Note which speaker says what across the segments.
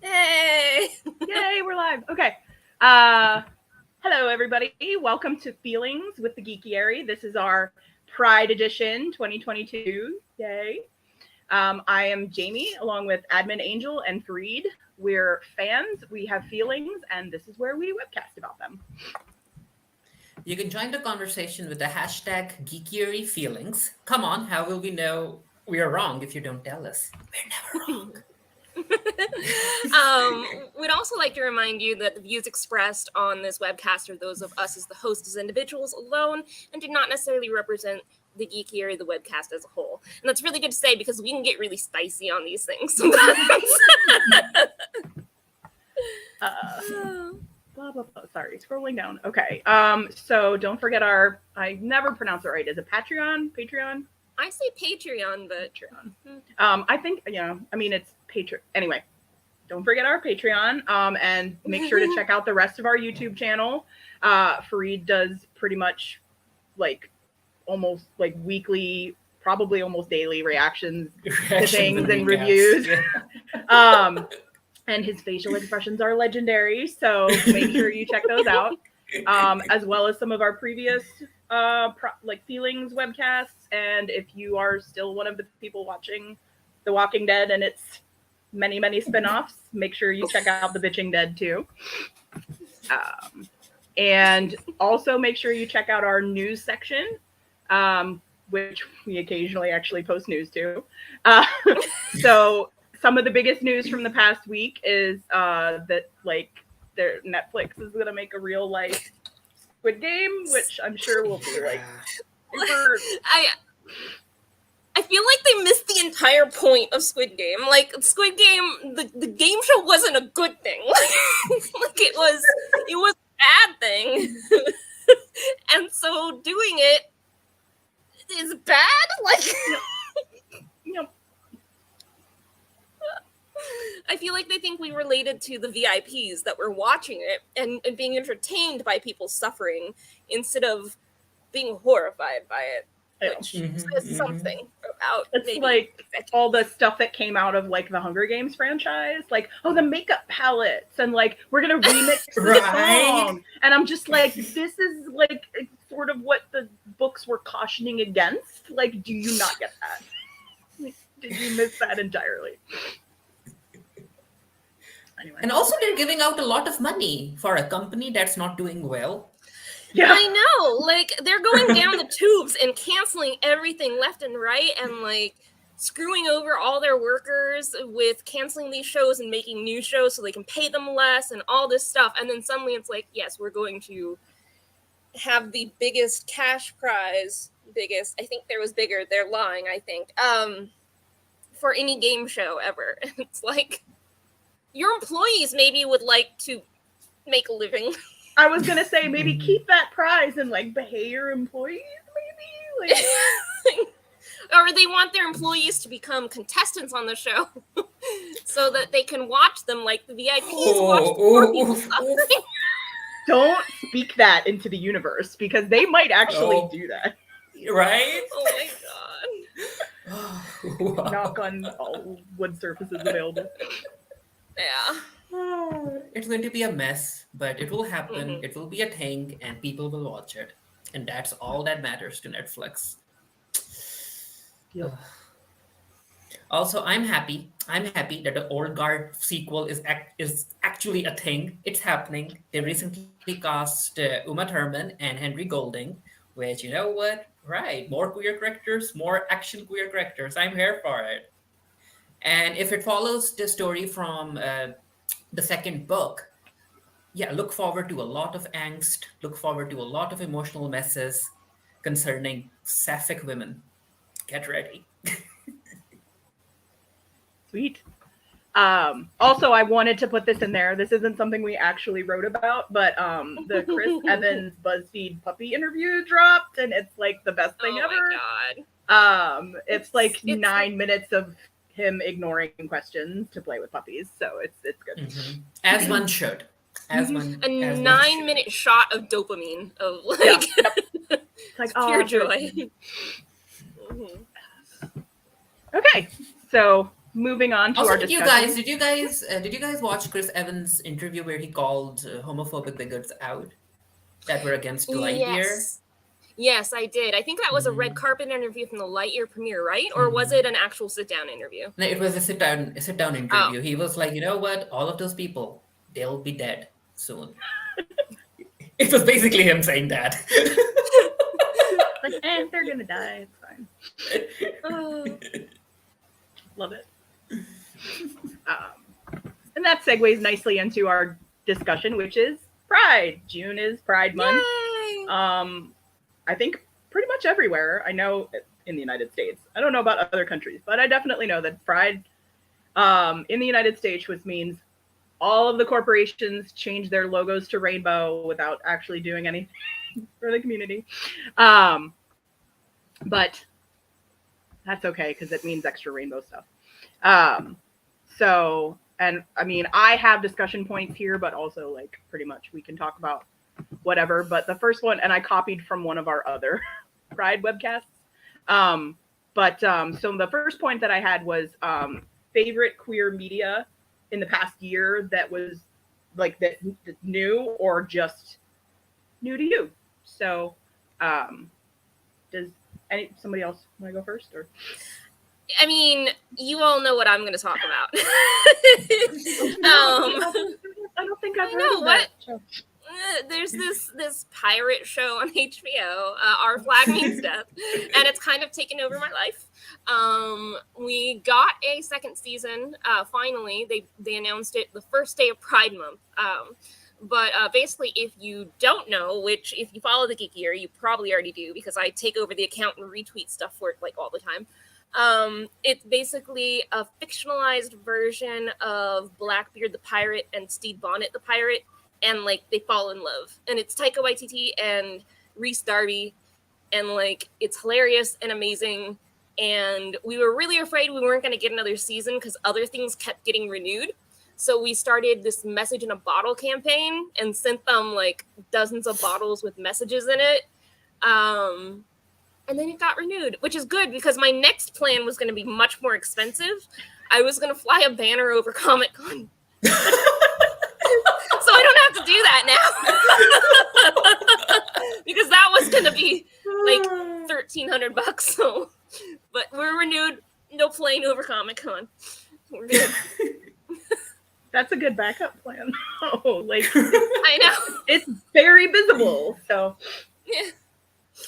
Speaker 1: Hey!
Speaker 2: Yay, we're live. Okay. Hello, everybody. Welcome to Feelings with the Geekiary. This is our Pride Edition 2022. Yay. I am Jamie, along with Admin Angel and Fareed. We're fans, we have feelings, and this is where we webcast about them.
Speaker 3: You can join the conversation with the hashtag Geekiary Feelings. Come on, how will we know we are wrong if you don't tell us? We're never wrong.
Speaker 1: We'd also like to remind you that the views expressed on this webcast are those of us as the hosts as individuals alone and do not necessarily represent the Geekiary, the webcast as a whole. And that's really good to say because we can get really spicy on these things sometimes.
Speaker 2: Blah, blah, blah. Sorry, scrolling down. Okay. So don't forget I never pronounce it right. Is it Patreon?
Speaker 1: I say Patreon, but
Speaker 2: Patreon. I think, it's Patreon. Anyway, don't forget our Patreon, and make sure to check out the rest of our YouTube channel. Fareed does pretty much almost weekly, probably almost daily reactions to things and reviews. Yeah. And his facial expressions are legendary, so make sure you check those out. As well as some of our previous feelings webcasts. And if you are still one of the people watching The Walking Dead and its many, many spinoffs, make sure you check out The Bitching Dead too. And also make sure you check out our news section, which we occasionally actually post news to. So some of the biggest news from the past week is that Netflix is going to make a real life Squid Game, which I'm sure will be super.
Speaker 1: I feel like they missed the entire point of Squid Game. Squid Game, the game show wasn't a good thing. It was a bad thing. And so doing it is bad?
Speaker 2: Yep.
Speaker 1: I feel like they think we related to the VIPs that were watching it and being entertained by people's suffering instead of being horrified by it, which says something about
Speaker 2: it's all the stuff that came out of the Hunger Games franchise, the makeup palettes and we're gonna remix the song, and I'm just this is sort of what the books were cautioning against. Do you not get that? Did you miss that entirely? Anyway.
Speaker 3: And also they're giving out a lot of money for a company that's not doing well.
Speaker 1: Yeah. I know. They're going down the tubes and canceling everything left and right and screwing over all their workers with canceling these shows and making new shows so they can pay them less and all this stuff. And then suddenly it's yes, we're going to have the biggest cash prize, I think there was bigger, they're lying, I think, for any game show ever. And it's your employees maybe would like to make a living.
Speaker 2: I was gonna say maybe keep that prize and pay your employees, maybe.
Speaker 1: Or they want their employees to become contestants on the show, so that they can watch them like the VIPs watch the poor people suffering.
Speaker 2: Don't speak that into the universe because they might actually do that.
Speaker 3: Right?
Speaker 1: Oh my god!
Speaker 2: Knock on all wood surfaces available.
Speaker 1: Yeah.
Speaker 3: It's going to be a mess, but it will happen. It will be a thing, and people will watch it. And that's all that matters to Netflix.
Speaker 2: Yep.
Speaker 3: Also, I'm happy that the Old Guard sequel is actually a thing. It's happening. They recently cast Uma Thurman and Henry Golding, which, you know what? Right, more queer characters, more action queer characters. I'm here for it. And if it follows the story from the second book, look forward to a lot of angst, look forward to a lot of emotional messes concerning sapphic women. Get ready.
Speaker 2: Sweet. Also, I wanted to put this in there. This isn't something we actually wrote about, but the Chris Evans BuzzFeed puppy interview dropped, and it's the best thing ever.
Speaker 1: Oh my god.
Speaker 2: It's 9 minutes of him ignoring questions to play with puppies, so it's good.
Speaker 3: As one should.
Speaker 1: A 9-minute shot of dopamine of pure joy.
Speaker 2: Okay, so moving on to
Speaker 3: Also,
Speaker 2: our
Speaker 3: did
Speaker 2: discussion.
Speaker 3: you guys watch Chris Evans' interview where he called homophobic bigots out that were against Lightyear?
Speaker 1: Yes, I did. I think that was a red
Speaker 3: Mhm.
Speaker 1: carpet interview from the Lightyear premiere, right? Or was it an actual sit-down interview?
Speaker 3: No, it was a sit down
Speaker 1: Oh,
Speaker 3: interview. He was like, you know what? All of those people, they'll be dead soon. It was basically him saying that.
Speaker 2: Like, they're gonna die. It's fine. Love it. And that segues nicely into our discussion, which is Pride. June is Pride Month.
Speaker 1: Yay!
Speaker 2: I think pretty much everywhere. I know in the United States. I don't know about other countries, but I definitely know that Pride in the United States, which means all of the corporations change their logos to rainbow without actually doing anything for the community. But that's okay because it means extra rainbow stuff. So, and I mean, I have discussion points here, but also like pretty much we can talk about whatever. But the first one, and I copied from one of our other Pride webcasts. So the first point that I had was favorite queer media in the past year that was like that new or just new to you. So, does somebody else want to go first or?
Speaker 1: I mean, you all know what I'm going to talk about.
Speaker 2: I don't think I've heard of that show.
Speaker 1: There's this pirate show on HBO, Our Flag Means Death, and it's kind of taken over my life. We got a second season. Finally, they announced it the first day of Pride Month. But basically, if you don't know, which if you follow the Geekiary, you probably already do because I take over the account and retweet stuff for it like all the time. It's basically a fictionalized version of Blackbeard the pirate and Stede Bonnet the pirate, and like they fall in love. And it's Taika Waititi and Rhys Darby, and like it's hilarious and amazing. And we were really afraid we weren't going to get another season because other things kept getting renewed. So we started this message in a bottle campaign and sent them like dozens of bottles with messages in it. And then it got renewed, which is good because my next plan was going to be much more expensive. I was going to fly a banner over Comic-Con. So I don't have to do that now. Because that was going to be like $1,300. So, but we're renewed. No plane over Comic-Con. We're good.
Speaker 2: That's a good backup plan. Oh, like
Speaker 1: I know.
Speaker 2: It's very visible. So
Speaker 1: yeah.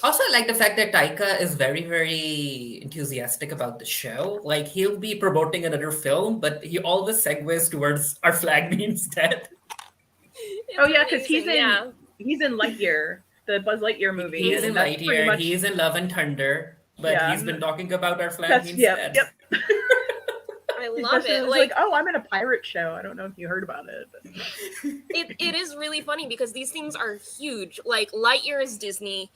Speaker 3: Also, I like the fact that Taika is very, very enthusiastic about the show. Like, he'll be promoting another film, but he always segues towards Our Flag Means Death.
Speaker 2: Oh yeah, because he's in Lightyear, the Buzz Lightyear movie.
Speaker 3: He's in Lightyear.
Speaker 2: Much...
Speaker 3: He's in Love and Thunder, but he's been talking about Our Flag Means Death.
Speaker 2: Yep.
Speaker 1: I love it.
Speaker 2: Like, oh, I'm in a pirate show. I don't know if you heard about it. But...
Speaker 1: it is really funny because these things are huge. Like Lightyear is Disney.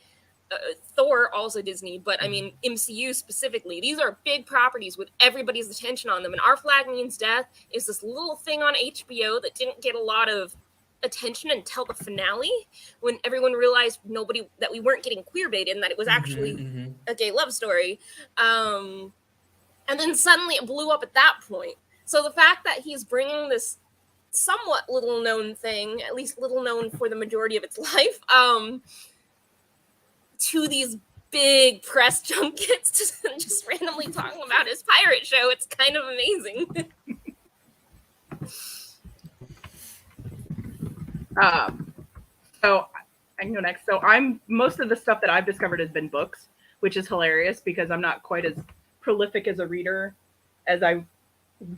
Speaker 1: Thor also Disney, but I mean MCU specifically. These are big properties with everybody's attention on them, and Our Flag Means Death is this little thing on HBO that didn't get a lot of attention until the finale, when everyone realized that we weren't getting queer baited and that it was actually a gay love story. And then suddenly it blew up at that point. So the fact that he's bringing this somewhat little known thing, at least little known for the majority of its life, to these big press junkets just randomly talking about his pirate show. It's kind of amazing.
Speaker 2: So I can go next. So most of the stuff that I've discovered has been books, which is hilarious because I'm not quite as prolific as a reader as I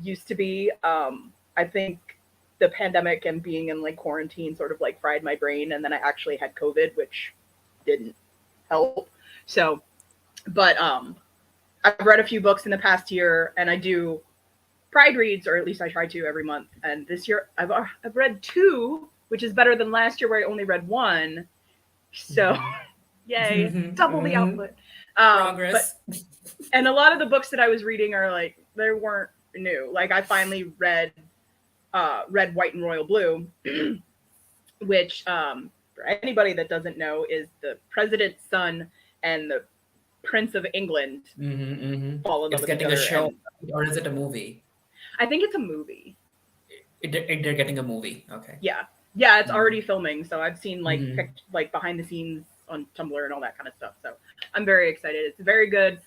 Speaker 2: used to be. I think the pandemic and being in like quarantine sort of like fried my brain, and then I actually had COVID, which didn't help. So, but I've read a few books in the past year, and I do Pride reads, or at least I try to every month. And this year I've read 2, which is better than last year where I only read 1. So, yay, double the output.
Speaker 3: Progress.
Speaker 2: And a lot of the books that I was reading are like, they weren't new. Like I finally read White and Royal Blue, which for anybody that doesn't know is the president's son and the Prince of England fall in love with each other.
Speaker 3: It's getting a show, or is it a movie?
Speaker 2: I think it's a movie.
Speaker 3: They're getting a movie. Okay.
Speaker 2: Yeah, it's already filming. So I've seen like like behind the scenes on Tumblr and all that kind of stuff. So I'm very excited. It's very good.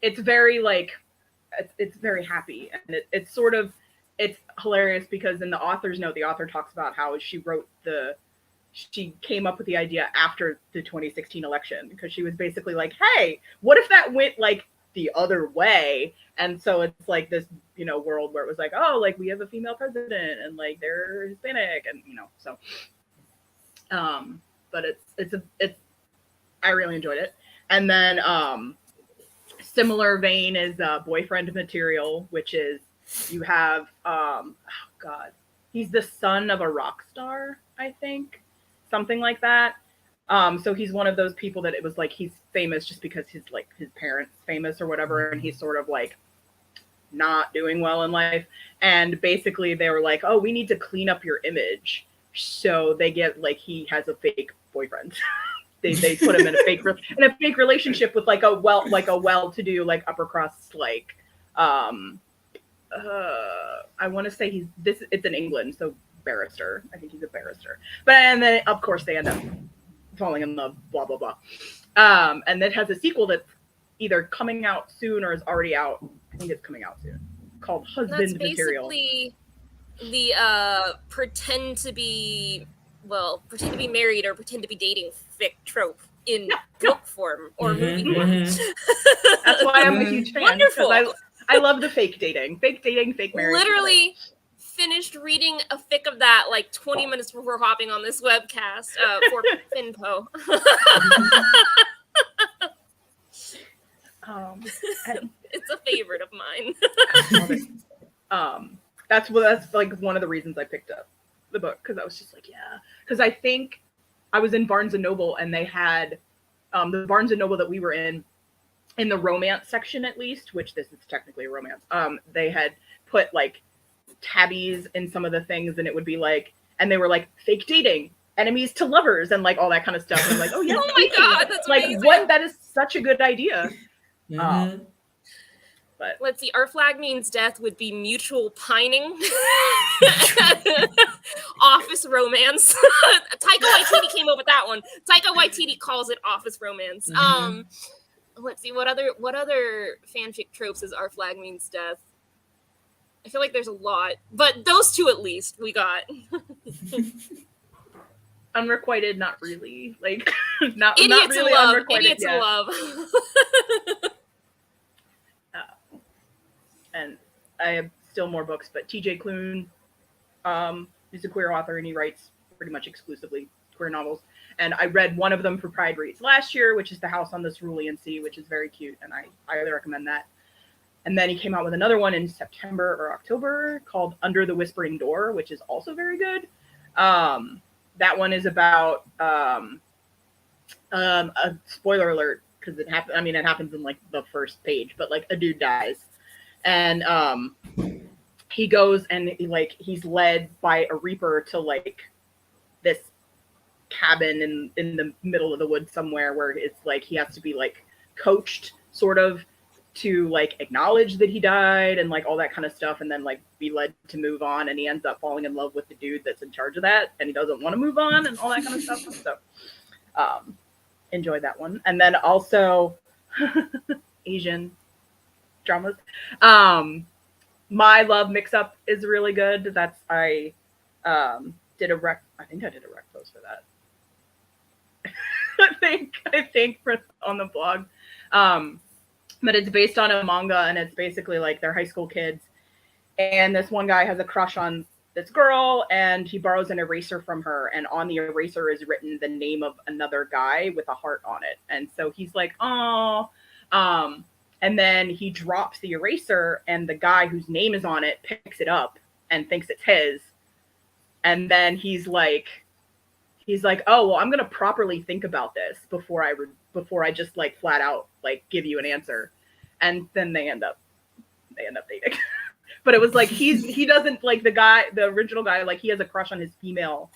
Speaker 2: It's very like it's very happy, and it's sort of it's hilarious because in the author's note, the author talks about how she came up with the idea after the 2016 election because she was basically like, hey, what if that went like the other way? And so it's like this, world where it was like, oh, like we have a female president and like they're Hispanic and so but it's I really enjoyed it. And then similar vein is Boyfriend Material, which is you have he's the son of a rock star, I think, something like that. So he's one of those people that it was like he's famous just because his parents famous or whatever, and he's sort of like not doing well in life. And basically they were like, oh, we need to clean up your image. So they get like he has a fake boyfriend. they put him in a fake relationship with like a well-to-do like upper crust like I want to say it's in England, so barrister. I think he's a barrister. And then of course they end up falling in love, blah blah blah. And it has a sequel that's either coming out soon or is already out. I think it's coming out soon, called Husband Material.
Speaker 1: Basically the pretend to be married or pretend to be dating fic trope in book form or movie form.
Speaker 2: That's why I'm a huge fan.
Speaker 1: Wonderful.
Speaker 2: I love the fake dating, fake marriage.
Speaker 1: Literally finished reading a fic of that like 20 minutes before hopping on this webcast for Finpo. It's a favorite of mine.
Speaker 2: That's like one of the reasons I picked up the book, because I was just like, yeah, because I think I was in Barnes and Noble and they had the Barnes and Noble that we were in the romance section, at least, which this is technically a romance. They had put like tabbies in some of the things, and it would be like, and they were like fake dating, enemies to lovers, and like all that kind of stuff. And I'm like, oh yeah,
Speaker 1: oh my god, that's
Speaker 2: like
Speaker 1: amazing.
Speaker 2: what? That is such a good idea. But
Speaker 1: let's see, our flag means death would be mutual pining. Office romance. Taika Waititi came up with that one. Taika Waititi calls it office romance. Let's see, what other fanfic tropes is our flag means death? I feel like there's a lot, but those two at least we got.
Speaker 2: Unrequited, not really. Like not
Speaker 1: Idiots
Speaker 2: really
Speaker 1: in love.
Speaker 2: unrequited.
Speaker 1: Idiots in love.
Speaker 2: And I have still more books, but TJ Klune is a queer author, and he writes pretty much exclusively queer novels. And I read one of them for Pride Reads last year, which is The House on the Cerulean Sea, which is very cute, and I highly recommend that. And then he came out with another one in September or October called Under the Whispering Door, which is also very good. That one is about a spoiler alert, because it happens in like the first page, but like a dude dies. And he goes and he's led by a reaper to like this cabin in the middle of the woods somewhere, where it's like he has to be like coached sort of to like acknowledge that he died and like all that kind of stuff, and then like be led to move on. And he ends up falling in love with the dude that's in charge of that, and he doesn't want to move on and all that kind of stuff. So enjoyed that one. And then also Asian dramas. My Love Mix-Up is really good. That's I think I did a rec post for that. I think for on the blog. But it's based on a manga, and it's basically like they're high school kids, and this one guy has a crush on this girl, and he borrows an eraser from her, and on the eraser is written the name of another guy with a heart on it. And so he's like, oh, and then he drops the eraser, and the guy whose name is on it picks it up and thinks it's his. And then he's like, oh, well, I'm going to properly think about this before I just like flat out like give you an answer. And then they end up dating. But it was like, he doesn't like the original guy, like he has a crush on his female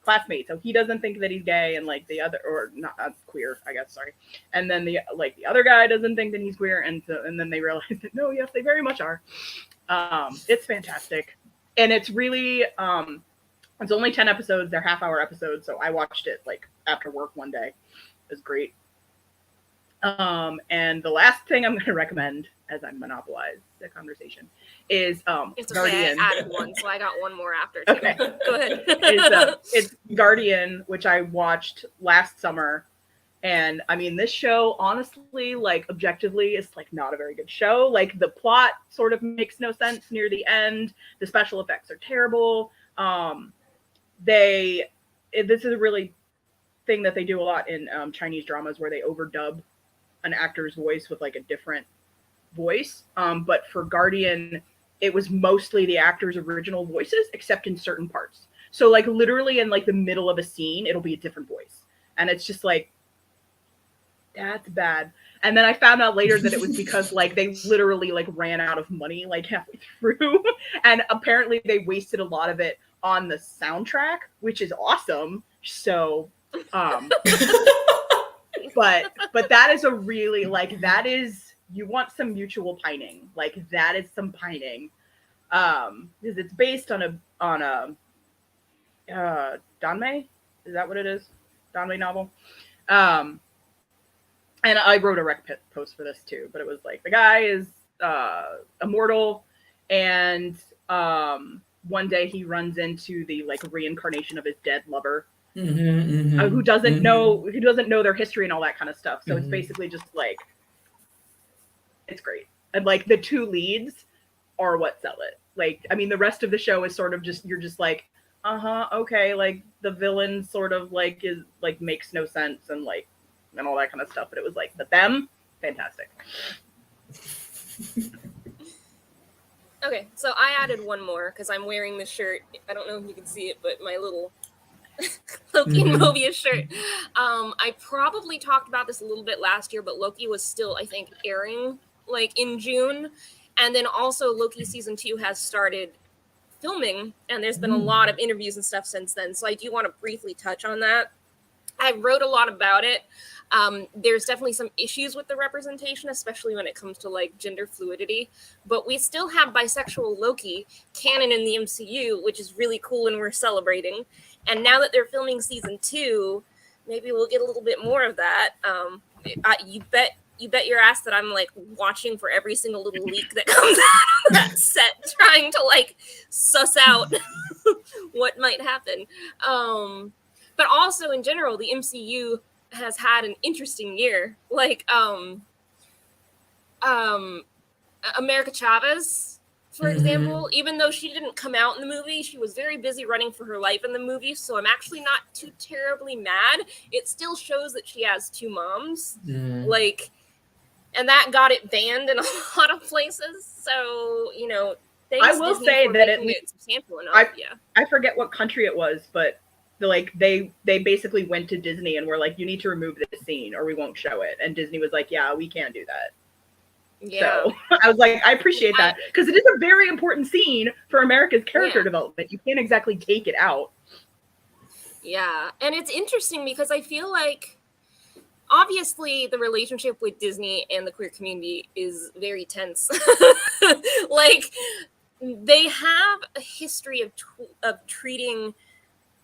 Speaker 2: classmate. So he doesn't think that he's gay, and like the other, or not queer, I guess, sorry. And then the other guy doesn't think that he's queer. And then they realize that, no, yes, they very much are. It's fantastic, and it's really it's only 10 episodes. They're half-hour episodes, so I watched it like after work one day. It was great. And the last thing I'm going to recommend, as I monopolize the conversation, is
Speaker 1: It's
Speaker 2: Guardian.
Speaker 1: okay, I added one, so I got one more after too.
Speaker 2: Okay.
Speaker 1: Go ahead.
Speaker 2: It's Guardian, which I watched last summer. And I mean, this show, honestly, like objectively, is like not a very good show. Like the plot sort of makes no sense near the end. The special effects are terrible. This is a really thing that they do a lot in Chinese dramas where they overdub an actor's voice with like a different voice. But for Guardian, it was mostly the actor's original voices, except in certain parts. So like literally in like the middle of a scene, it'll be a different voice. And it's just like, that's bad. And then I found out later that it was because like they literally like ran out of money like halfway through. And apparently they wasted a lot of it on the soundtrack, which is awesome. So but that is a really like that is you want some mutual pining. Like that is some pining. Because it's based on a Danmei? Is that what it is? Danmei novel. And I wrote a rec post for this too, but it was like the guy is immortal, and one day he runs into the like reincarnation of his dead lover, who doesn't know their history and all that kind of stuff. So it's basically just like it's great, and like the two leads are what sell it. Like I mean, the rest of the show is sort of just you're just like, okay, like the villain sort of like is like makes no sense and like. And all that kind of stuff, but it was like, but them, fantastic.
Speaker 1: Okay, so I added one more because I'm wearing this shirt. I don't know if you can see it, but my little Loki and Mobius shirt. I probably talked about this a little bit last year, but Loki was still, I think, airing like in June. And then also Loki season 2 has started filming, and there's been a lot of interviews and stuff since then. So I do want to briefly touch on that. I wrote a lot about it. There's definitely some issues with the representation, especially when it comes to like gender fluidity, but we still have bisexual Loki canon in the MCU, which is really cool and we're celebrating. And now that they're filming season 2, maybe we'll get a little bit more of that. You bet your ass that I'm like watching for every single little leak that comes out of that set, trying to like suss out what might happen. But also in general, the MCU has had an interesting year. Like America Chavez, for example, even though she didn't come out in the movie, she was very busy running for her life in the movie. So I'm actually not too terribly mad. It still shows that she has 2 moms. Like, and that got it banned in a lot of places. So, you know, thanks
Speaker 2: I will
Speaker 1: Disney
Speaker 2: say
Speaker 1: for
Speaker 2: that
Speaker 1: making
Speaker 2: at least
Speaker 1: it substantial enough.
Speaker 2: I forget what country it was, but they basically went to Disney and were like, you need to remove this scene or we won't show it. And Disney was like, yeah, we can't do that.
Speaker 1: Yeah.
Speaker 2: So I was like, I appreciate that because it is a very important scene for America's character development. You can't exactly take it out.
Speaker 1: Yeah. And it's interesting because I feel like obviously the relationship with Disney and the queer community is very tense. Like they have a history of treating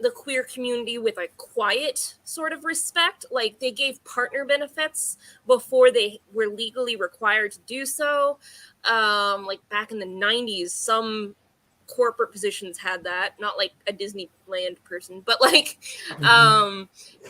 Speaker 1: the queer community with a quiet sort of respect. Like they gave partner benefits before they were legally required to do so. Like back in the 90s, some corporate positions had that, not like a Disneyland person, but like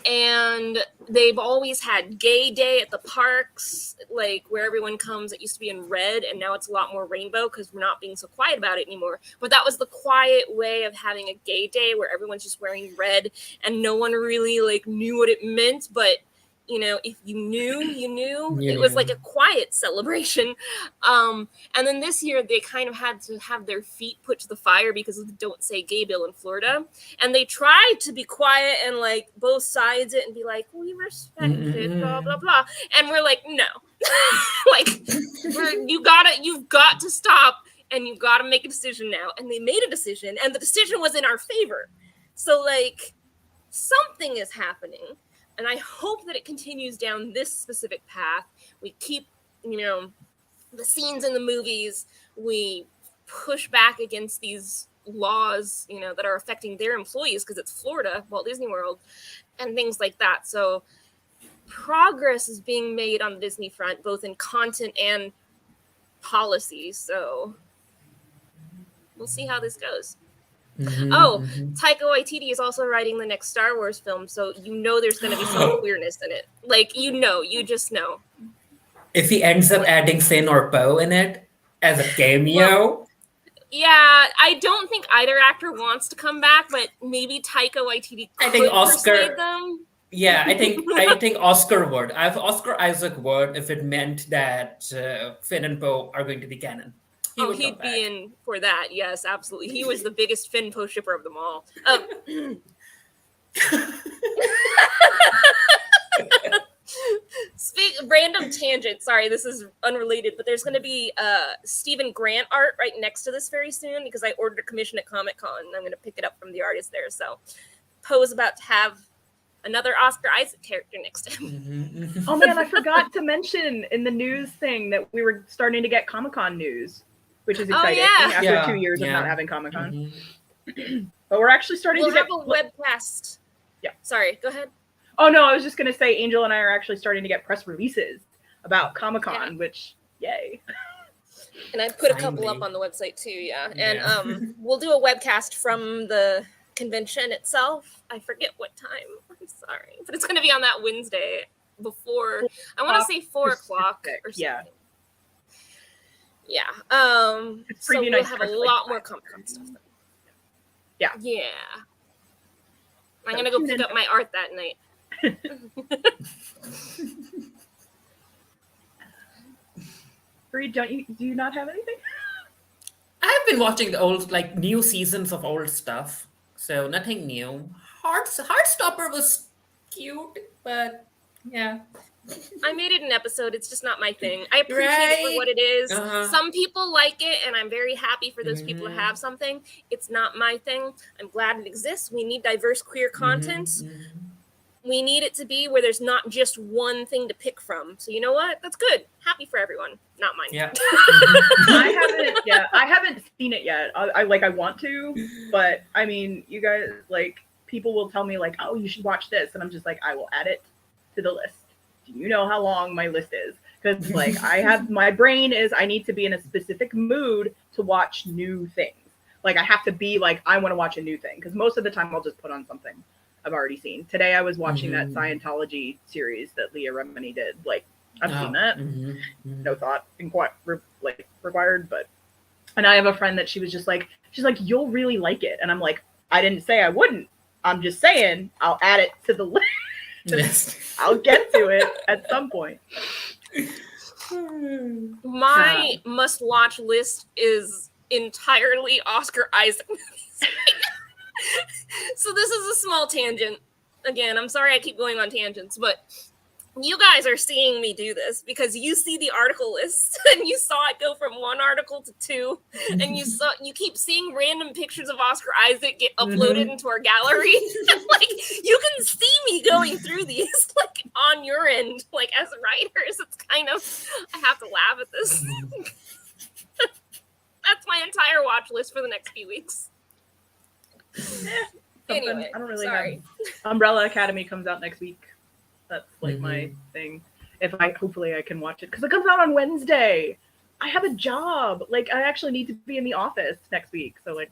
Speaker 1: and they've always had gay day at the parks, like where everyone comes. It used to be in red and now it's a lot more rainbow because we're not being so quiet about it anymore, but that was the quiet way of having a gay day where everyone's just wearing red and no one really like knew what it meant, but you know, if you knew, you knew. It was like a quiet celebration. And then this year they kind of had to have their feet put to the fire because of the Don't Say Gay bill in Florida. And they tried to be quiet and like both sides it and be like, we respect it, blah, blah, blah. And we're like, no. Like, you've got to stop and you've got to make a decision now. And they made a decision and the decision was in our favor. So like something is happening. And I hope that it continues down this specific path. We keep, you know, the scenes in the movies. We push back against these laws, you know, that are affecting their employees because it's Florida, Walt Disney World, and things like that. So progress is being made on the Disney front, both in content and policy. So we'll see how this goes. Taika Waititi is also writing the next Star Wars film, so you know there's going to be some queerness in it. Like, you just know.
Speaker 3: If he ends up adding Finn or Poe in it as a cameo.
Speaker 1: Well, yeah, I don't think either actor wants to come back, but maybe Taika Waititi could persuade them.
Speaker 3: Yeah, I think Oscar would. Oscar Isaac would if it meant that Finn and Poe are going to be canon.
Speaker 1: He'd be in for that. Yes, absolutely. He was the biggest Finn Poe shipper of them all. Random tangent. Sorry, this is unrelated, but there's going to be Stephen Grant art right next to this very soon because I ordered a commission at Comic-Con and I'm going to pick it up from the artist there. So Poe's about to have another Oscar Isaac character next to him.
Speaker 2: Oh man, I forgot to mention in the news thing that we were starting to get Comic-Con news, which is exciting after 2 years of not having Comic-Con. But we're actually starting to get
Speaker 1: a webcast.
Speaker 2: Yeah.
Speaker 1: Sorry, go ahead.
Speaker 2: Oh no, I was just going to say Angel and I are actually starting to get press releases about Comic-Con, which, yay.
Speaker 1: And I put a couple up on the website too, And we'll do a webcast from the convention itself. I forget what time. I'm sorry. But it's going to be on that Wednesday before, I want to say 4 o'clock or something. Yeah. So we'll have a lot more Comic-Con stuff then.
Speaker 2: Yeah.
Speaker 1: Yeah. I'm going to go pick up my art that night.
Speaker 2: Bree, do you not have anything?
Speaker 3: I've been watching the old, new seasons of old stuff, so nothing new. Heartstopper was cute, but yeah.
Speaker 1: I made it an episode. It's just not my thing. I appreciate it for what it is. Some people like it, and I'm very happy for those people to have something. It's not my thing. I'm glad it exists. We need diverse queer content. We need it to be where there's not just one thing to pick from. So you know what? That's good. Happy for everyone. Not mine.
Speaker 3: Yeah.
Speaker 2: I haven't seen it yet. I want to, but I mean, you guys, people will tell me oh, you should watch this. And I'm just I will add it to the list. Do you know how long my list is? Because my brain is, I need to be in a specific mood to watch new things. I have to be I want to watch a new thing. Because most of the time I'll just put on something I've already seen. Today I was watching that Scientology series that Leah Remini did. I've seen that. No thought required, but. And I have a friend that she was just she's you'll really like it. And I'm I didn't say I wouldn't. I'm just saying I'll add it to the list.
Speaker 3: Yes.
Speaker 2: I'll get to it at some point.
Speaker 1: My must-watch list is entirely Oscar Isaac movies. So this is a small tangent. Again, I'm sorry I keep going on tangents, but you guys are seeing me do this because you see the article list and you saw it go from 1 article to 2, and you keep seeing random pictures of Oscar Isaac get uploaded into our gallery. You can see me going through these on your end, as writers. It's kind of, I have to laugh at this. That's my entire watch list for the next few weeks. Anyway,
Speaker 2: I don't really
Speaker 1: sorry.
Speaker 2: have. Umbrella Academy comes out next week. That's my thing. Hopefully I can watch it because it comes out on Wednesday. I have a job. I actually need to be in the office next week. So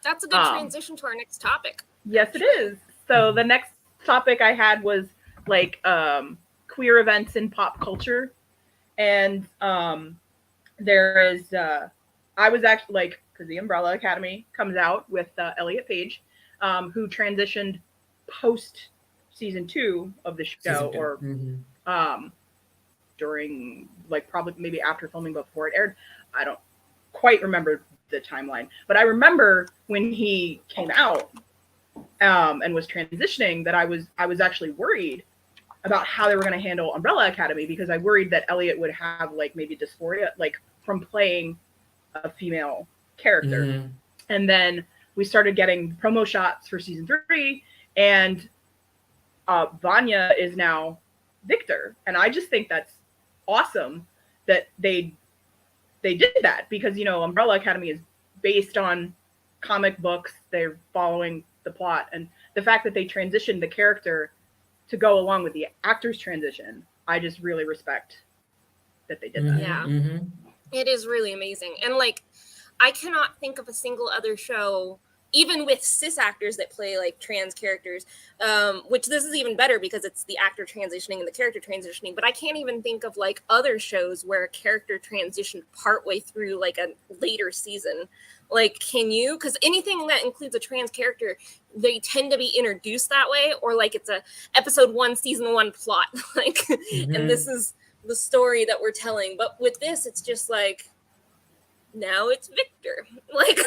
Speaker 1: that's a good transition to our next topic.
Speaker 2: Yes, it is. So the next topic I had was queer events in pop culture, and there is I was actually because the Umbrella Academy comes out with Elliot Page, who transitioned post season 2 of the show, or during probably maybe after filming but before it aired. I don't quite remember the timeline, but I remember when he came out and was transitioning that I was actually worried about how they were going to handle Umbrella Academy, because I worried that Elliot would have maybe dysphoria from playing a female character. And then we started getting promo shots for season 3, and Vanya is now Victor, and I just think that's awesome that they did that, because Umbrella Academy is based on comic books. They're following the plot, and the fact that they transitioned the character to go along with the actor's transition, I just really respect that they did that.
Speaker 1: Yeah. It is really amazing. And like, I cannot think of a single other show, even with cis actors that play like trans characters, which this is even better because it's the actor transitioning and the character transitioning, but I can't even think of like other shows where a character transitioned partway through like a later season. Like, can you? Because anything that includes a trans character, they tend to be introduced that way, or like it's a episode 1, season 1 plot. Like, and this is the story that we're telling. But with this, it's just like, now it's Victor. Like,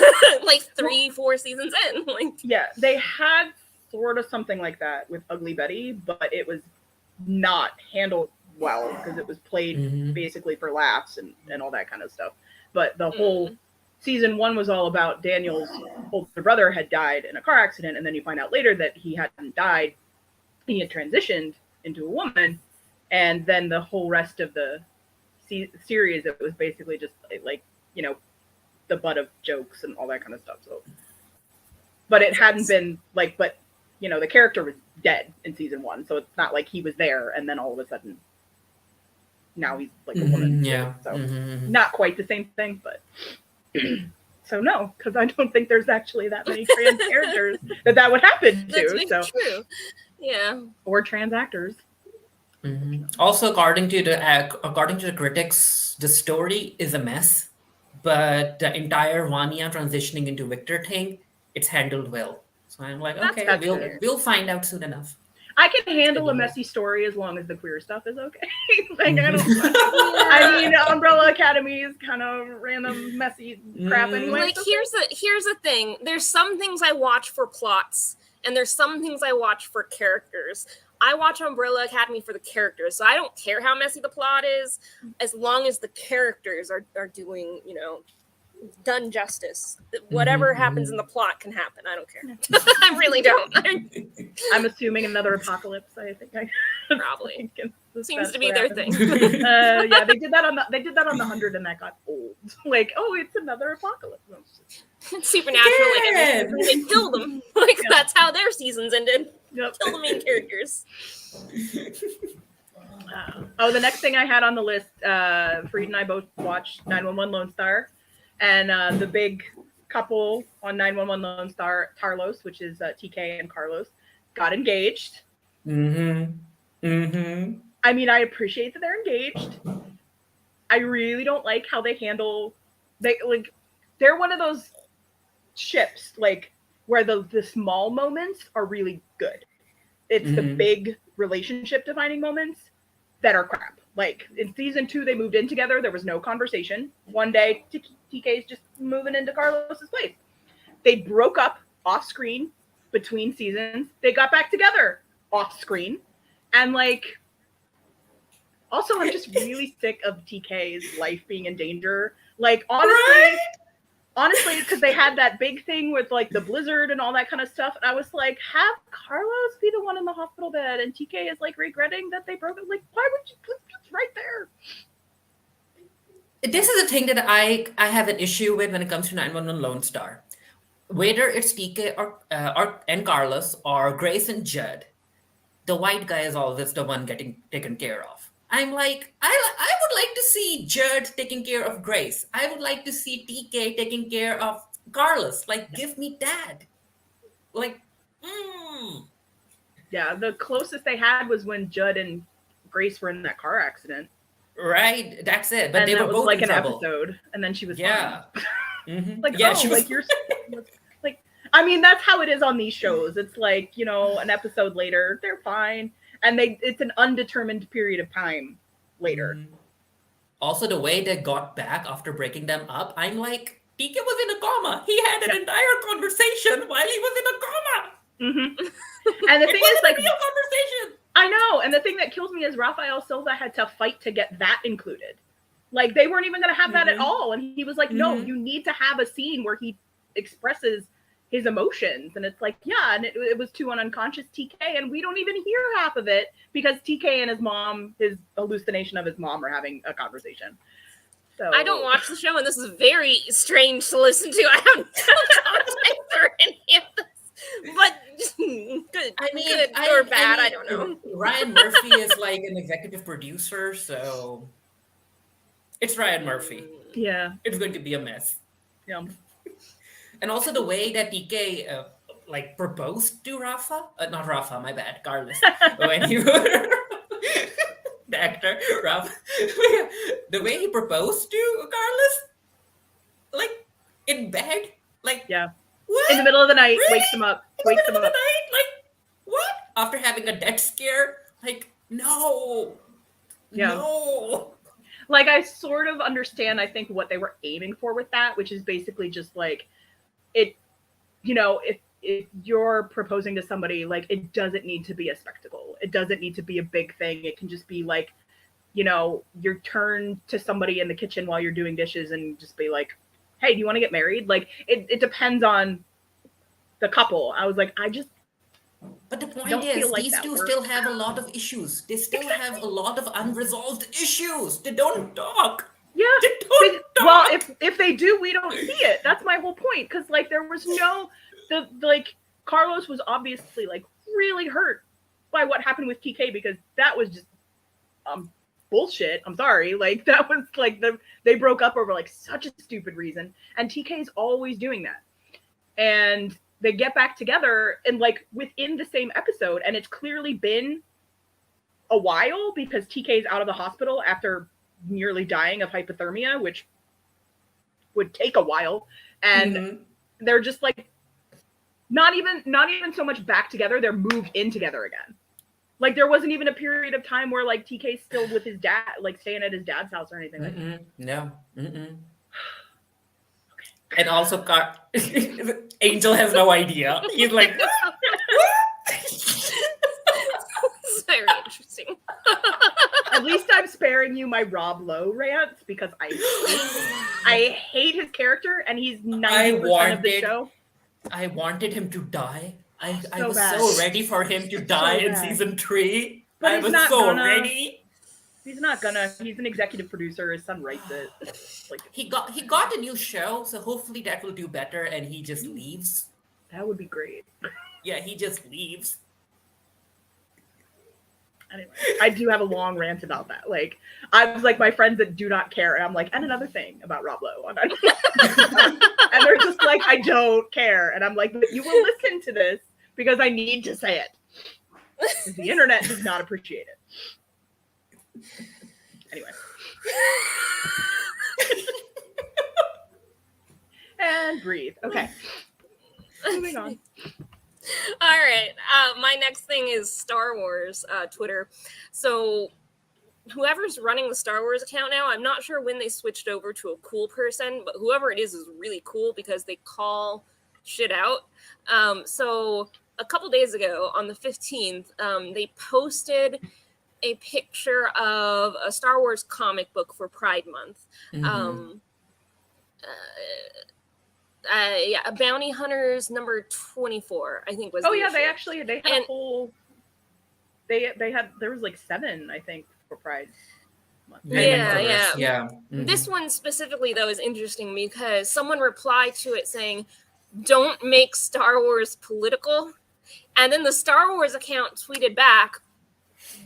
Speaker 1: like 3-4 seasons in. Like,
Speaker 2: yeah, they had sort of something like that with Ugly Betty, but it was not handled well because it was played basically for laughs and all that kind of stuff. But the whole season 1 was all about Daniel's older brother had died in a car accident, and then you find out later that he hadn't died. He had transitioned into a woman, and then the whole rest of the series, it was basically just like, you know, the butt of jokes and all that kind of stuff. So, but it hadn't been like, but you know, the character was dead in season 1, so it's not like he was there and then all of a sudden now he's like a woman.
Speaker 3: Yeah.
Speaker 2: So not quite the same thing, but so no, because I don't think there's actually that many trans characters that would happen to.
Speaker 1: That's true. Yeah.
Speaker 2: Or trans actors.
Speaker 3: Also, according to the critics, the story is a mess, but the entire Vanya transitioning into Victor thing, it's handled well. So I'm like, okay, we'll find out soon enough.
Speaker 2: I can handle a messy story as long as the queer stuff is okay. Like, I don't. I mean, Umbrella Academy is kind of random, messy crap anyway.
Speaker 1: Like, here's the thing. There's some things I watch for plots, and there's some things I watch for characters. I watch Umbrella Academy for the characters, so I don't care how messy the plot is, as long as the characters are doing, you know, done justice. Whatever happens in the plot can happen. I don't care. I really don't.
Speaker 2: I'm assuming another apocalypse. I think
Speaker 1: probably seems to be their thing.
Speaker 2: Yeah, they did that on the 100, and that got old. Like, oh, it's another apocalypse.
Speaker 1: It's supernatural. Like, they kill them. Like, that's how their seasons ended.
Speaker 2: Yep.
Speaker 1: Kill the main characters.
Speaker 2: The next thing I had on the list, Freed and I both watched 911 Lone Star, and the big couple on 911 Lone Star, Tarlos, which is TK and Carlos, got engaged. I mean, I appreciate that they're engaged. I really don't like how they handle. They're one of those ships, like, where the small moments are really good. It's the big relationship defining moments that are crap. Like, in season 2, they moved in together. There was no conversation. One day, TK's just moving into Carlos's place. They broke up off screen between seasons. They got back together off screen. And, like, also, I'm just really sick of TK's life being in danger. Like, honestly, because they had that big thing with, like, the blizzard and all that kind of stuff. And I was like, have Carlos be the one in the hospital bed. And TK is, like, regretting that they broke it. Like, why would you put this right there?
Speaker 3: This is a thing that I have an issue with when it comes to 911 Lone Star. Whether it's TK and Carlos or Grace and Judd, the white guy is always the one getting taken care of. I'm like, I would like to see Judd taking care of Grace. I would like to see TK taking care of Carlos. Like, give me that. Like,
Speaker 2: Yeah, the closest they had was when Judd and Grace were in that car accident.
Speaker 3: Right, that's it. But
Speaker 2: and
Speaker 3: they were both
Speaker 2: like
Speaker 3: in
Speaker 2: an
Speaker 3: trouble.
Speaker 2: Episode, and then she was
Speaker 3: fine.
Speaker 2: Like,
Speaker 3: yeah,
Speaker 2: she was like, you're like, I mean, that's how it is on these shows. It's like, you know, an episode later, they're fine. And it's an undetermined period of time later.
Speaker 3: Also, the way they got back after breaking them up, I'm like, TK was in a coma. He had an entire conversation while he was in a coma.
Speaker 2: And the thing is, like,
Speaker 3: a real conversation.
Speaker 2: I know. And the thing that kills me is Rafael Silva had to fight to get that included. Like, they weren't even going to have that at all. And he was like, no, you need to have a scene where he expresses his emotions. And it's like, yeah, and it was to an unconscious TK, and we don't even hear half of it because TK and his mom, his hallucination of his mom, are having a conversation. So
Speaker 1: I don't watch the show, and this is very strange to listen to. I have no context for any of this. But good,
Speaker 3: I mean,
Speaker 1: good or bad, I don't know.
Speaker 3: Ryan Murphy is like an executive producer, so it's Ryan Murphy.
Speaker 2: Yeah.
Speaker 3: It's going to be a mess.
Speaker 2: Yeah.
Speaker 3: And also the way that DK like proposed to Rafa, not Rafa, my bad, Carlos. When he the actor Rafa, the way he proposed to Carlos, like in bed, like
Speaker 2: Yeah.
Speaker 3: what?
Speaker 2: In the middle of the night,
Speaker 3: Really?
Speaker 2: wakes him up.
Speaker 3: In the
Speaker 2: Wakes
Speaker 3: middle
Speaker 2: him
Speaker 3: of
Speaker 2: up.
Speaker 3: the night, like what? After having a death scare, like no,
Speaker 2: Yeah.
Speaker 3: no.
Speaker 2: Like, I sort of understand, I think, what they were aiming for with that, which is basically just like it, you know, if you're proposing to somebody, like, it doesn't need to be a spectacle. It doesn't need to be a big thing. It can just be like, you know, your turn to somebody in the kitchen while you're doing dishes and just be like, hey, do you want to get married? Like, it depends on the couple. I was like,
Speaker 3: But the point
Speaker 2: don't
Speaker 3: is,
Speaker 2: feel like
Speaker 3: these
Speaker 2: that
Speaker 3: two
Speaker 2: works.
Speaker 3: still have a lot of issues. They still have a lot of unresolved issues. They don't talk.
Speaker 2: Yeah.
Speaker 3: They don't talk.
Speaker 2: Well, if they do, we don't see it. That's my whole point. Because like there was like Carlos was obviously like really hurt by what happened with TK, because that was just bullshit. I'm sorry. Like that was like they broke up over like such a stupid reason. And TK's always doing that. And they get back together and like within the same episode, and it's clearly been a while because TK's out of the hospital after nearly dying of hypothermia, which would take a while. And they're just like not even so much back together, they're moved in together again. Like there wasn't even a period of time where like TK's still with his dad, like staying at his dad's house or anything like that.
Speaker 3: No. And also, Angel has no idea. He's like,
Speaker 1: It's very interesting.
Speaker 2: At least I'm sparing you my Rob Lowe rants because I hate his character and he's 90% of the show.
Speaker 3: I wanted him to die. I was
Speaker 2: bad.
Speaker 3: so ready for him to die in
Speaker 2: bad.
Speaker 3: season 3.
Speaker 2: But
Speaker 3: I
Speaker 2: he's
Speaker 3: was
Speaker 2: not
Speaker 3: so
Speaker 2: gonna.
Speaker 3: ready.
Speaker 2: He's not gonna. He's an executive producer. His son writes it. Like
Speaker 3: He got a new show, so hopefully that will do better. And he just leaves.
Speaker 2: that would be great.
Speaker 3: Yeah, he just leaves.
Speaker 2: Anyway, I do have a long rant about that. Like, I was like my friends that do not care, and I'm like, and another thing about Rob Lowe, and they're just like, I don't care, and I'm like, but you will listen to this because I need to say it. The internet does not appreciate it. Anyway. And breathe. Okay. Moving on.
Speaker 1: All right. My next thing is Star Wars Twitter. So whoever's running the Star Wars account now, I'm not sure when they switched over to a cool person, but whoever it is really cool because they call shit out. So a couple days ago on the 15th, they posted a picture of a Star Wars comic book for Pride Month. A Bounty Hunters number 24, I think was.
Speaker 2: Oh
Speaker 1: the
Speaker 2: yeah,
Speaker 1: issue.
Speaker 2: they had a whole. There was like 7, I think, for Pride Month.
Speaker 1: Yeah. This one specifically though is interesting because someone replied to it saying, "Don't make Star Wars political," and then the Star Wars account tweeted back,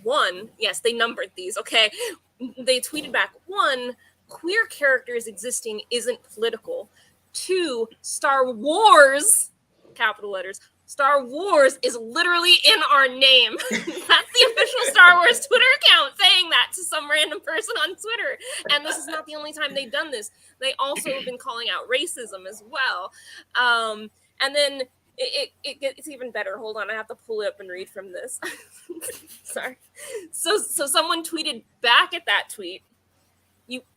Speaker 1: "1, yes, they numbered these. Okay, they tweeted back 1, queer characters existing isn't political. 2, Star Wars, capital letters, Star Wars is literally in our name." That's the official Star Wars Twitter account saying that to some random person on Twitter. And this is not the only time they've done this. They also have been calling out racism as well. And then it gets even better. Hold on, I have to pull it up and read from this. Sorry. So someone tweeted back at that tweet,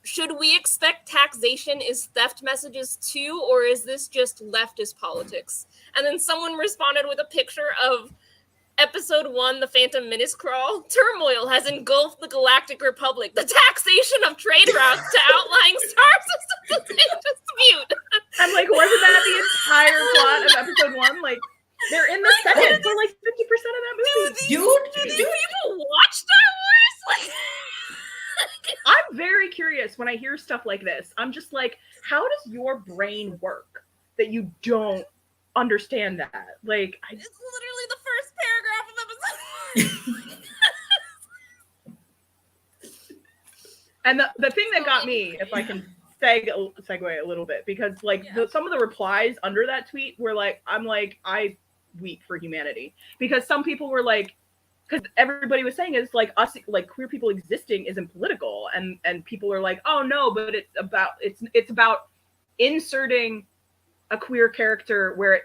Speaker 1: should we expect taxation is theft messages too, or is this just leftist politics? And then someone responded with a picture of Episode 1, The Phantom Menace crawl. Turmoil has engulfed the Galactic Republic. The taxation of trade routes to outlying star systems is in dispute.
Speaker 2: I'm like, wasn't that the entire plot of Episode 1? Like, they're in the Senate for like 50% of that movie.
Speaker 1: Do these people watch Star Wars? Like,
Speaker 2: I'm very curious curious when I hear stuff like this. I'm just like, how does your brain work that you don't understand that? Like,
Speaker 1: It's literally the first paragraph of episode.
Speaker 2: And the thing that got me, if I can segue a little bit, because like some of the replies under that tweet were like, I weep for humanity, because some people were like, because everybody was saying is like us, like queer people existing isn't political, and people are like, oh no, but it's about inserting a queer character where it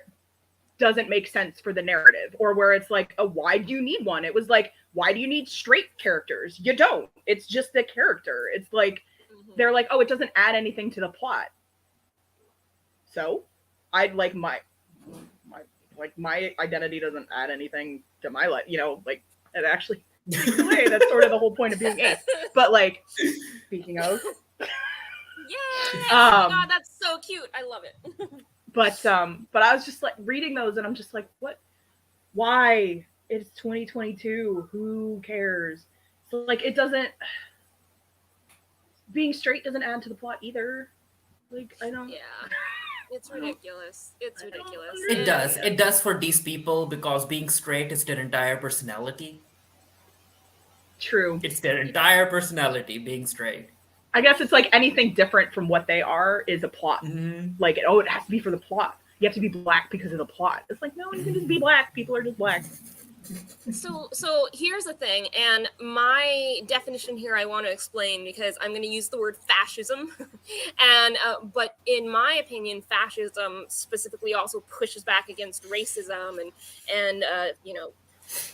Speaker 2: doesn't make sense for the narrative, or where it's like, why do you need one? It was like, why do you need straight characters? You don't. It's just the character. It's like, they're like, oh, it doesn't add anything to the plot. So I'd like my identity doesn't add anything to my life, like it actually takes away. That's sort of the whole point of being ace. But like, speaking of,
Speaker 1: oh my god, that's so cute. I love it.
Speaker 2: But I was just like reading those, and I'm just like, what? Why? It's 2022. Who cares? So like, it doesn't. Being straight doesn't add to the plot either. Like, I don't.
Speaker 1: Yeah, it's ridiculous. It's ridiculous.
Speaker 3: It does. It does for these people, because being straight is their entire personality.
Speaker 2: True.
Speaker 3: It's their entire personality, being straight.
Speaker 2: I guess it's like anything different from what they are is a plot.
Speaker 3: Mm-hmm.
Speaker 2: Like, oh, it has to be for the plot. You have to be black because of the plot. It's like, no, you can just be black. People are just black.
Speaker 1: So here's the thing, and my definition here I want to explain, because I'm going to use the word fascism, and but in my opinion, fascism specifically also pushes back against racism and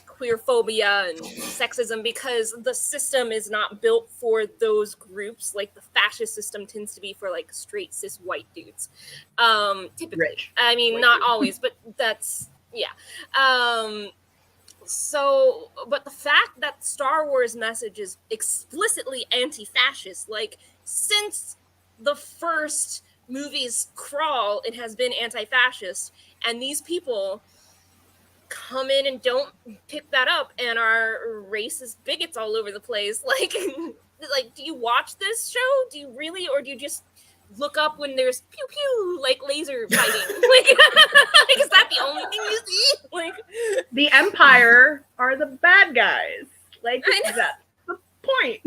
Speaker 1: queerphobia and sexism, because the system is not built for those groups. Like the fascist system tends to be for like straight cis white dudes, typically.
Speaker 2: Rich.
Speaker 1: I mean,
Speaker 2: white
Speaker 1: not
Speaker 2: dudes.
Speaker 1: always, but that's So, but the fact that Star Wars message is explicitly anti-fascist, like since the first movie's crawl, it has been anti-fascist, and these people come in and don't pick that up and are racist bigots all over the place. Like, do you watch this show? Do you really, or do you just look up when there's pew pew, like laser fighting? Like, is that the only thing you see? Like,
Speaker 2: the Empire are the bad guys. Like, that's the point.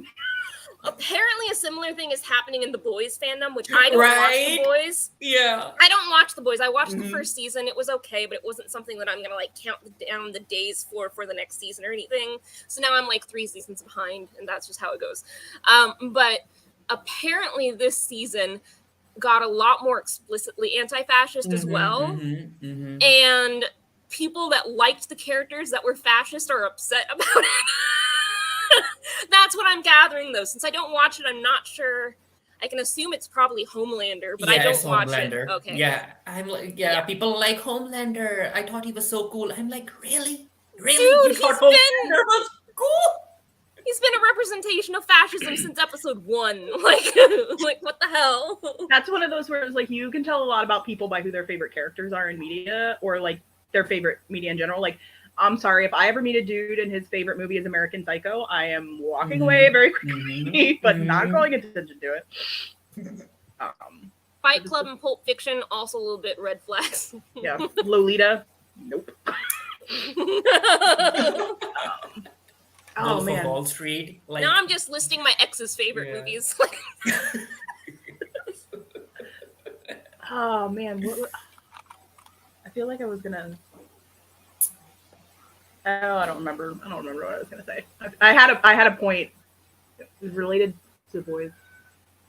Speaker 1: Apparently a similar thing is happening in The Boys fandom, which I don't watch The Boys.
Speaker 3: Yeah.
Speaker 1: I don't watch The Boys. I watched the first season. It was okay, but it wasn't something that I'm going to like count down the days for the next season or anything. So now I'm like 3 seasons behind, and that's just how it goes. But apparently this season got a lot more explicitly anti-fascist as well. And people that liked the characters that were fascist are upset about it. That's what I'm gathering, though. Since I don't watch it, I'm not sure. I can assume it's probably Homelander, but I don't watch
Speaker 3: Homelander.
Speaker 1: it. Okay.
Speaker 3: Yeah, I'm like, people like Homelander. I thought he was so cool. I'm like, really?
Speaker 1: Dude,
Speaker 3: You thought Homelander was cool?
Speaker 1: He's been a representation of fascism since episode 1. Like what the hell?
Speaker 2: That's one of those where it's like, you can tell a lot about people by who their favorite characters are in media, or like their favorite media in general. Like, I'm sorry, if I ever meet a dude and his favorite movie is American Psycho, I am walking away very quickly, but not calling attention to it.
Speaker 1: Fight Club and Pulp Fiction, also a little bit red flags.
Speaker 2: Yeah, Lolita, nope.
Speaker 3: Wolf
Speaker 2: man.
Speaker 3: of Wall Street. Like,
Speaker 1: now I'm just listing my ex's favorite movies.
Speaker 2: Oh man, I feel like I was gonna. Oh, I don't remember what I was gonna say. I had a point. It was related to The Boys.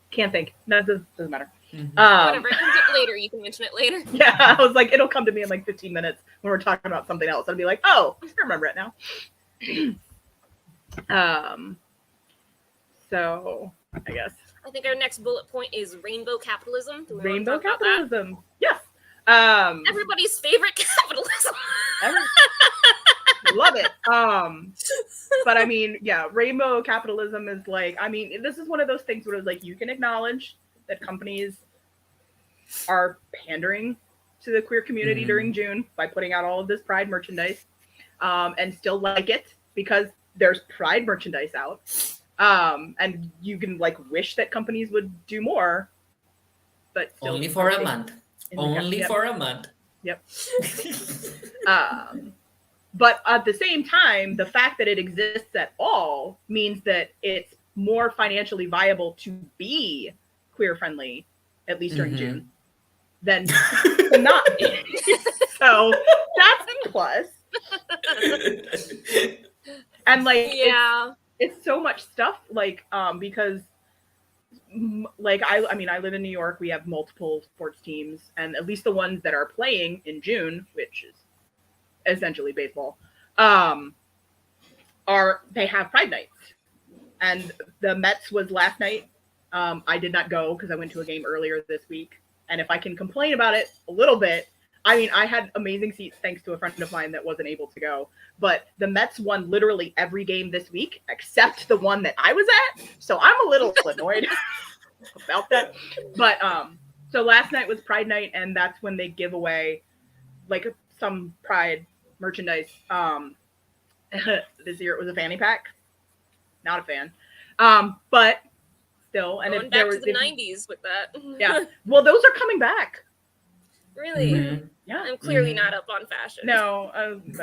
Speaker 2: Can't think. No, it doesn't matter.
Speaker 1: Whatever, it comes up later. You can mention it later.
Speaker 2: Yeah, I was like, it'll come to me in like 15 minutes when we're talking about something else. I'll be like, oh, I remember it now. So I guess
Speaker 1: I think our next bullet point is rainbow capitalism. Do we
Speaker 2: rainbow
Speaker 1: want to talk about
Speaker 2: capitalism. Yes.
Speaker 1: that? Everybody's favorite capitalism.
Speaker 2: Love it. But I mean, yeah, rainbow capitalism is like, I mean, this is one of those things where it's like, you can acknowledge that companies are pandering to the queer community during June by putting out all of this Pride merchandise, and still like it because there's Pride merchandise out. And you can like wish that companies would do more, but still
Speaker 3: Only for a month. Only for a month.
Speaker 2: Yep. But at the same time, the fact that it exists at all means that it's more financially viable to be queer friendly, at least during June, than to not be. So that's a plus. And like, it's so much stuff, like, because like, I mean, I live in New York. We have multiple sports teams, and at least the ones that are playing in June, which is essentially baseball, they have Pride nights. And the Mets was last night. I did not go because I went to a game earlier this week. And if I can complain about it a little bit, I mean, I had amazing seats thanks to a friend of mine that wasn't able to go. But the Mets won literally every game this week except the one that I was at. So I'm a little annoyed about that. But so last night was Pride night, and that's when they give away like some Pride merchandise. This year it was a fanny pack. Not a fan. But still, and
Speaker 1: going back to the 90s with that.
Speaker 2: Yeah. Well, those are coming back.
Speaker 1: Really?
Speaker 2: Yeah.
Speaker 1: I'm clearly not up on fashion.
Speaker 2: No, and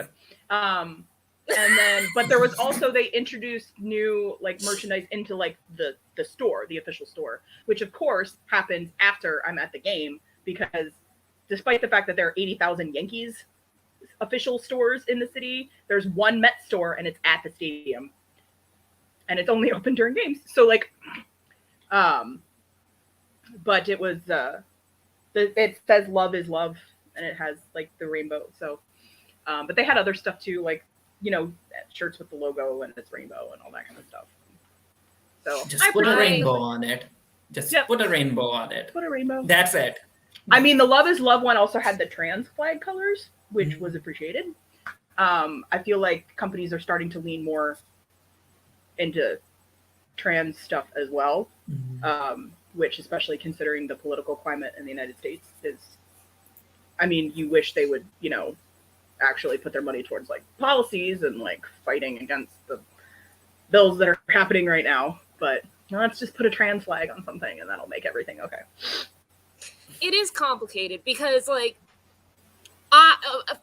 Speaker 2: then, but there was also, they introduced new like merchandise into like the store, the official store, which of course happens after I'm at the game, because despite the fact that there are 80,000 Yankees official stores in the city, there's one Met store and it's at the stadium. And it's only open during games. So like, but it was, it says love is love, and it has like the rainbow. So, but they had other stuff too, like, you know, shirts with the logo and it's rainbow and all that kind of stuff. So
Speaker 3: just put a rainbow on it. Just put a rainbow on it.
Speaker 2: Put a rainbow.
Speaker 3: That's it.
Speaker 2: I mean, the love is love one also had the trans flag colors, which was appreciated. I feel like companies are starting to lean more into trans stuff as well, which, especially considering the political climate in the United States, is, I mean, you wish they would, you know, actually put their money towards like policies and like fighting against the bills that are happening right now. But let's just put a trans flag on something and that'll make everything okay.
Speaker 1: It is complicated because, like,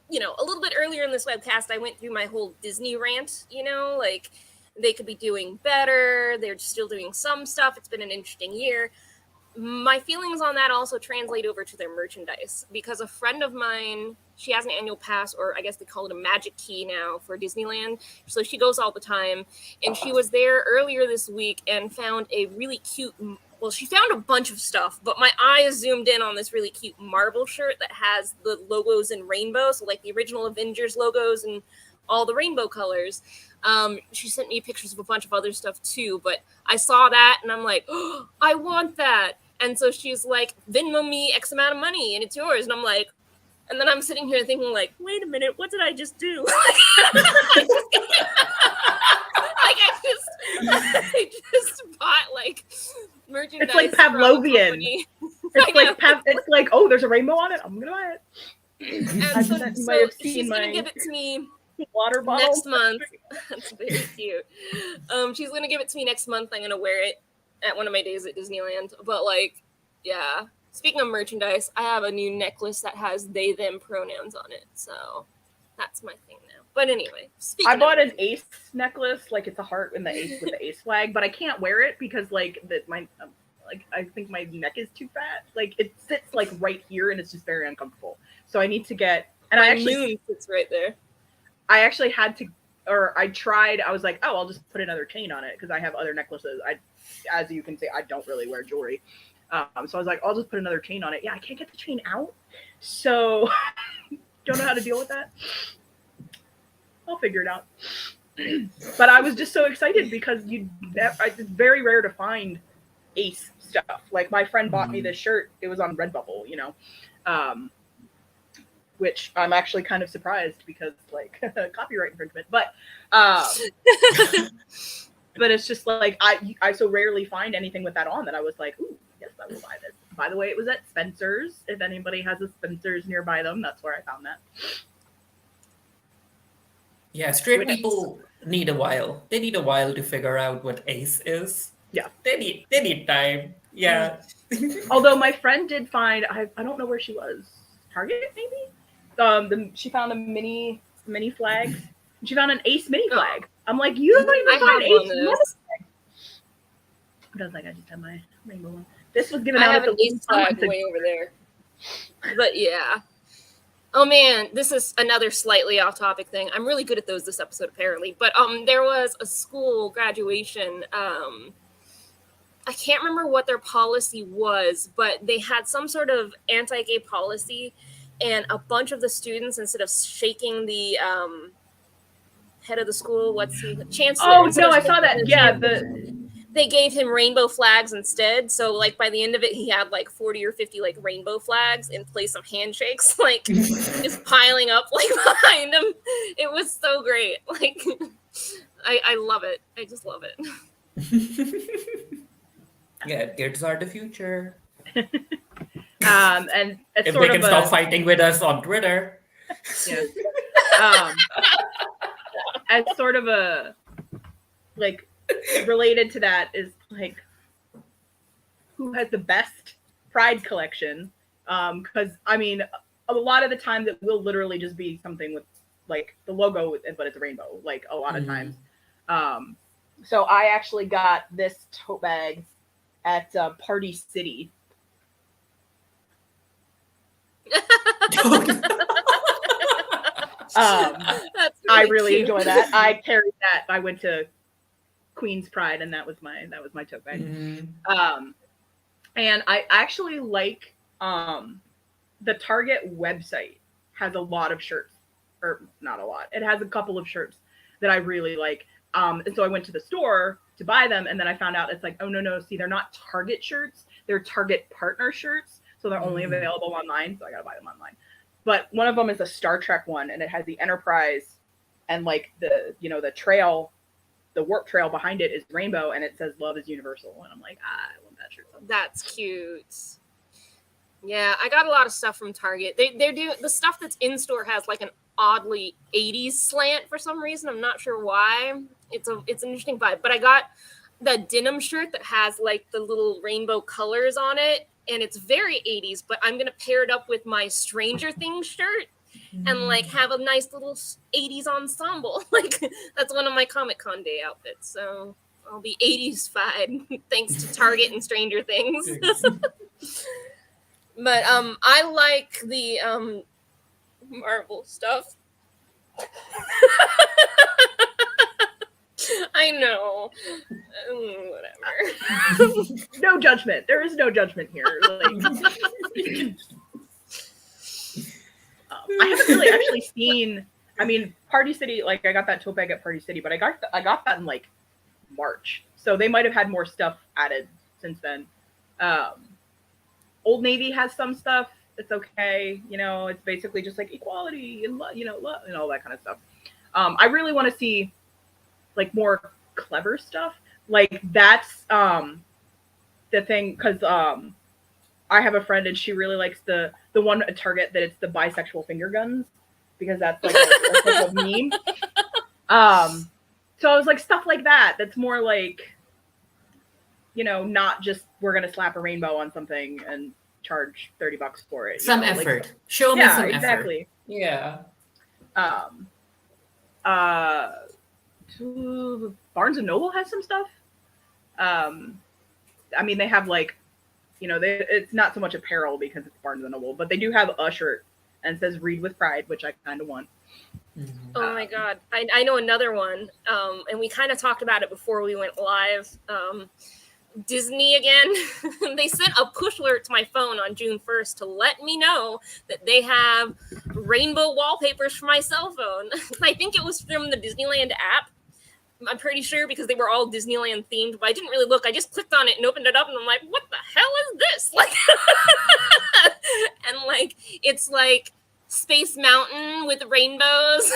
Speaker 1: you know, a little bit earlier in this webcast, I went through my whole Disney rant, you know, like, they could be doing better. They're still doing some stuff. It's been an interesting year. My feelings on that also translate over to their merchandise, because a friend of mine, she has an annual pass, or I guess they call it a magic key now, for Disneyland. So she goes all the time. And she was there earlier this week and found a really cute, well, she found a bunch of stuff, but my eyes zoomed in on this really cute Marvel shirt that has the logos in rainbow. So like the original Avengers logos and all the rainbow colors. She sent me pictures of a bunch of other stuff too, but I saw that and I'm like, oh, I want that. And so she's like, Venmo me X amount of money and it's yours. And I'm like, and then I'm sitting here thinking like, wait a minute, what did I just do? I just bought like merchandise.
Speaker 2: It's like Pavlovian. It's like, oh, there's a rainbow on it, I'm gonna buy it.
Speaker 1: And so she's gonna give it to me
Speaker 2: water bottle
Speaker 1: next month. That's very cute. She's gonna give it to me next month. I'm gonna wear it at one of my days at Disneyland. But like, yeah. Speaking of merchandise, I have a new necklace that has they them pronouns on it. So that's my thing now. But anyway,
Speaker 2: I bought an ace necklace, like it's a heart in the ace with the ace flag, but I can't wear it because like I think my neck is too fat. Like it sits like right here and it's just very uncomfortable. So I need to get, and
Speaker 1: my moon sits right there.
Speaker 2: I actually had to, or I tried, I was like, oh, I'll just put another chain on it because I have other necklaces. As you can see, I don't really wear jewelry. So I was like, I'll just put another chain on it. Yeah, I can't get the chain out. So don't know how to deal with that. I'll figure it out. But I was just so excited because it's very rare to find ace stuff. Like my friend bought me this shirt. It was on Redbubble, you know, which I'm actually kind of surprised because like copyright infringement. But but it's just like I so rarely find anything with that on that I was like, ooh, yes, I will buy this. By the way, it was at Spencer's. If anybody has a Spencer's nearby them, that's where I found that.
Speaker 3: Yeah, straight people need a while. They need a while to figure out what ace is.
Speaker 2: Yeah.
Speaker 3: They need time. Yeah.
Speaker 2: Although my friend did find, I don't know where she was, Target maybe. She found a mini flags. She found an ace mini flag. I'm like, you don't even find
Speaker 1: have one
Speaker 2: ace
Speaker 1: of
Speaker 2: mini
Speaker 1: those.
Speaker 2: flags. I was like, I just have my rainbow one. This was given
Speaker 1: I
Speaker 2: out
Speaker 1: have
Speaker 2: at
Speaker 1: an
Speaker 2: the
Speaker 1: ace flag way over there. But yeah. Oh man, this is another slightly off-topic thing. I'm really good at those this episode, apparently. But there was a school graduation. I can't remember what their policy was, but they had some sort of anti-gay policy, and a bunch of the students, instead of shaking the head of the school, chancellor?
Speaker 2: Oh no, I saw that. Yeah,
Speaker 1: they gave him rainbow flags instead. So like by the end of it, he had like 40 or 50 like rainbow flags in place of handshakes, like just piling up like behind him. It was so great. Like I love it. I just love it.
Speaker 3: Yeah, kids are the future.
Speaker 2: And it's
Speaker 3: If
Speaker 2: sort
Speaker 3: they
Speaker 2: of
Speaker 3: can stop fighting with us on Twitter.
Speaker 2: Yeah. As sort of a like related to that is like who has the best pride collection, because I mean a lot of the time that will literally just be something with like the logo but it's a rainbow, like a lot of times. So I actually got this tote bag at Party City. I really
Speaker 1: cute.
Speaker 2: enjoy that. I carried that. I went to Queen's Pride, and that was my tote bag. And I actually like the Target website has a lot of shirts, or not a lot. It has a couple of shirts that I really like. And so I went to the store to buy them, and then I found out it's like, oh no, see, they're not Target shirts, they're Target partner shirts, so they're only available online. So I gotta buy them online. But one of them is a Star Trek one, and it has the Enterprise, and like the trail, the warp trail behind it is rainbow, and it says "Love is universal." And I'm like, I want that shirt.
Speaker 1: That's cute. Yeah, I got a lot of stuff from Target. They're doing the stuff that's in store has like an oddly 80s slant for some reason. I'm not sure why. It's an interesting vibe. But I got the denim shirt that has like the little rainbow colors on it, and it's very 80s, but I'm gonna pair it up with my Stranger Things shirt and like have a nice little 80s ensemble. Like that's one of my Comic-Con day outfits. So I'll be 80s-fied thanks to Target and Stranger Things. But I like the Marvel stuff. I know. Whatever.
Speaker 2: No judgment. There is no judgment here. Like, I haven't really actually seen. I mean, Party City. Like, I got that tote bag at Party City, but I got that in like March, so they might have had more stuff added since then. Old Navy has some stuff. It's okay. It's basically just like equality and love, love and all that kind of stuff. I really want to see like more clever stuff. Like that's the thing, because I have a friend and she really likes the one at Target that it's the bisexual finger guns, because that's like a meme. So I was like, stuff like that. That's more like, not just we're gonna slap a rainbow on something and charge $30 for it.
Speaker 3: Some effort. Like, show me some
Speaker 2: exactly.
Speaker 3: effort.
Speaker 2: Yeah. Barnes and Noble has some stuff. I mean, they have like, it's not so much apparel because it's Barnes and Noble, but they do have a shirt and it says "Read with Pride," which I kind of want.
Speaker 1: Oh my god, I know another one, and we kind of talked about it before we went live. Disney again. They sent a push alert to my phone on June 1st to let me know that they have rainbow wallpapers for my cell phone. I think it was from the Disneyland app. I'm pretty sure, because they were all Disneyland themed, but I didn't really look. I just clicked on it and opened it up, and I'm like, what the hell is this? Like, and like, it's like Space Mountain with rainbows.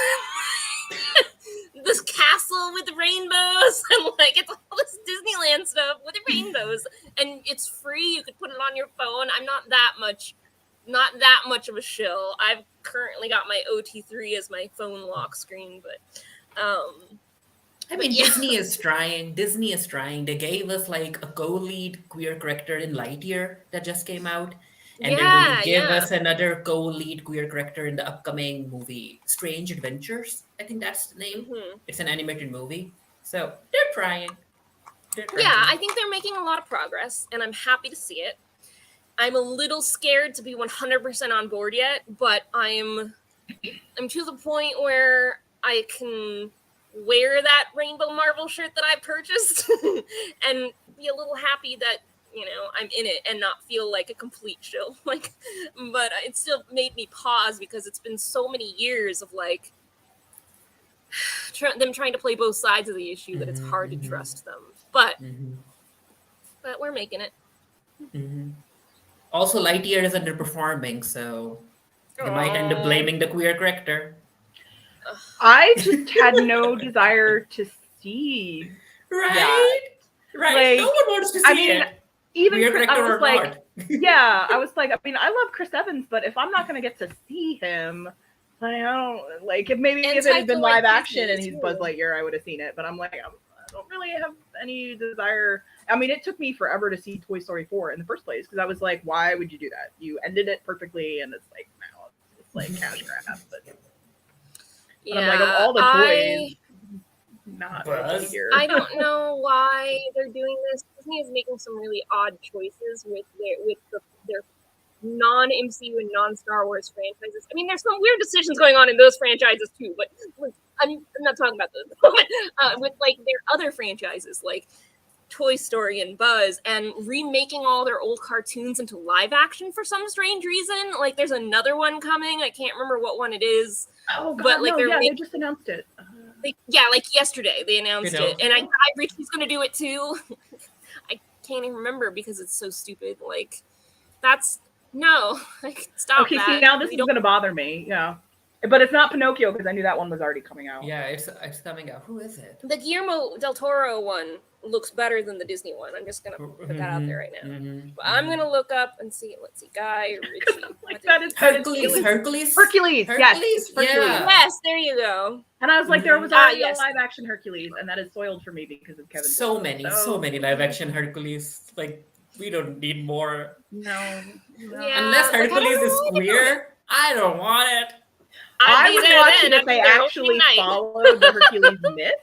Speaker 1: This castle with rainbows, and like it's all this Disneyland stuff with rainbows, and it's free. You could put it on your phone. I'm not that much of a shill. I've currently got my OT3 as my phone lock screen, but
Speaker 3: I mean,
Speaker 1: Yeah.
Speaker 3: Disney is trying. Disney is trying. They gave us like a co-lead queer character in Lightyear that just came out, and they're going to
Speaker 1: Yeah,
Speaker 3: give
Speaker 1: yeah.
Speaker 3: us another co-lead queer character in the upcoming movie Strange Adventures. I think that's the name.
Speaker 1: Hmm.
Speaker 3: It's an animated movie, so they're trying. They're
Speaker 1: Yeah,
Speaker 3: trying.
Speaker 1: I think they're making a lot of progress, and I'm happy to see it. I'm a little scared to be 100% on board yet, but I'm to the point where I can wear that Rainbow Marvel shirt that I purchased and be a little happy that, you know, I'm in it and not feel like a complete shill. Like, but it still made me pause because it's been so many years of like them trying to play both sides of the issue that it's hard to trust them. But we're making it.
Speaker 3: Also, Lightyear is underperforming, so they might end up blaming the queer character.
Speaker 2: I just had no desire to see
Speaker 3: Right? Right.
Speaker 2: Like,
Speaker 3: No one wants to see it.
Speaker 2: Even
Speaker 3: Queer
Speaker 2: Chris, I
Speaker 3: character
Speaker 2: was
Speaker 3: or
Speaker 2: like,
Speaker 3: not.
Speaker 2: yeah, I was like, I mean, I love Chris Evans, but if I'm not gonna get to see him, like, I don't like if maybe
Speaker 1: And
Speaker 2: if it had been
Speaker 1: Taika
Speaker 2: live
Speaker 1: Waititi,
Speaker 2: action and he's
Speaker 1: too.
Speaker 2: Buzz Lightyear, I would have seen it. But I'm like, I don't really have any desire. I mean, it took me forever to see Toy Story 4 in the first place because I was like, why would you do that? You ended it perfectly, and it's like, now it's like cash grab. But I'm like, of all the toys, not
Speaker 3: Buzz.
Speaker 2: here.
Speaker 1: I don't know why they're doing this. Disney is making some really odd choices with their non-MCU and non-Star Wars franchises. I mean, there's some weird decisions going on in those franchises too, but I'm not talking about those. With like their other franchises, like Toy Story and Buzz, and remaking all their old cartoons into live action for some strange reason. Like, there's another one coming. I can't remember what one it is.
Speaker 2: Oh God,
Speaker 1: But like
Speaker 2: no, they just announced it.
Speaker 1: Like yesterday they announced it, and I Richie's gonna do it too. I can't even remember because it's so stupid. Like, that's no, like stop.
Speaker 2: Okay,
Speaker 1: that.
Speaker 2: see now this is gonna bother me. Yeah, but it's not Pinocchio because I knew that one was already coming out.
Speaker 3: Yeah, it's coming out. Who is it?
Speaker 1: The Guillermo del Toro one looks better than the Disney one. I'm just gonna put that out there right now. But I'm gonna look up and see. Let's see, Guy Ritchie.
Speaker 2: Like that is
Speaker 3: Hercules.
Speaker 2: Hercules.
Speaker 3: Hercules.
Speaker 2: Yes, it's Hercules.
Speaker 3: Yeah.
Speaker 1: Yes, there you go.
Speaker 2: And I was like, there was already
Speaker 1: yes.
Speaker 2: a live action Hercules, and that is soiled for me because of Kevin.
Speaker 3: So many live action Hercules. Like, we don't need more.
Speaker 2: No.
Speaker 1: Yeah,
Speaker 3: Unless
Speaker 1: like,
Speaker 3: Hercules is queer, I don't want it.
Speaker 2: I would watch it if
Speaker 1: I'd
Speaker 2: they
Speaker 1: be there
Speaker 2: actually
Speaker 1: opening night.
Speaker 2: followed the Hercules myth.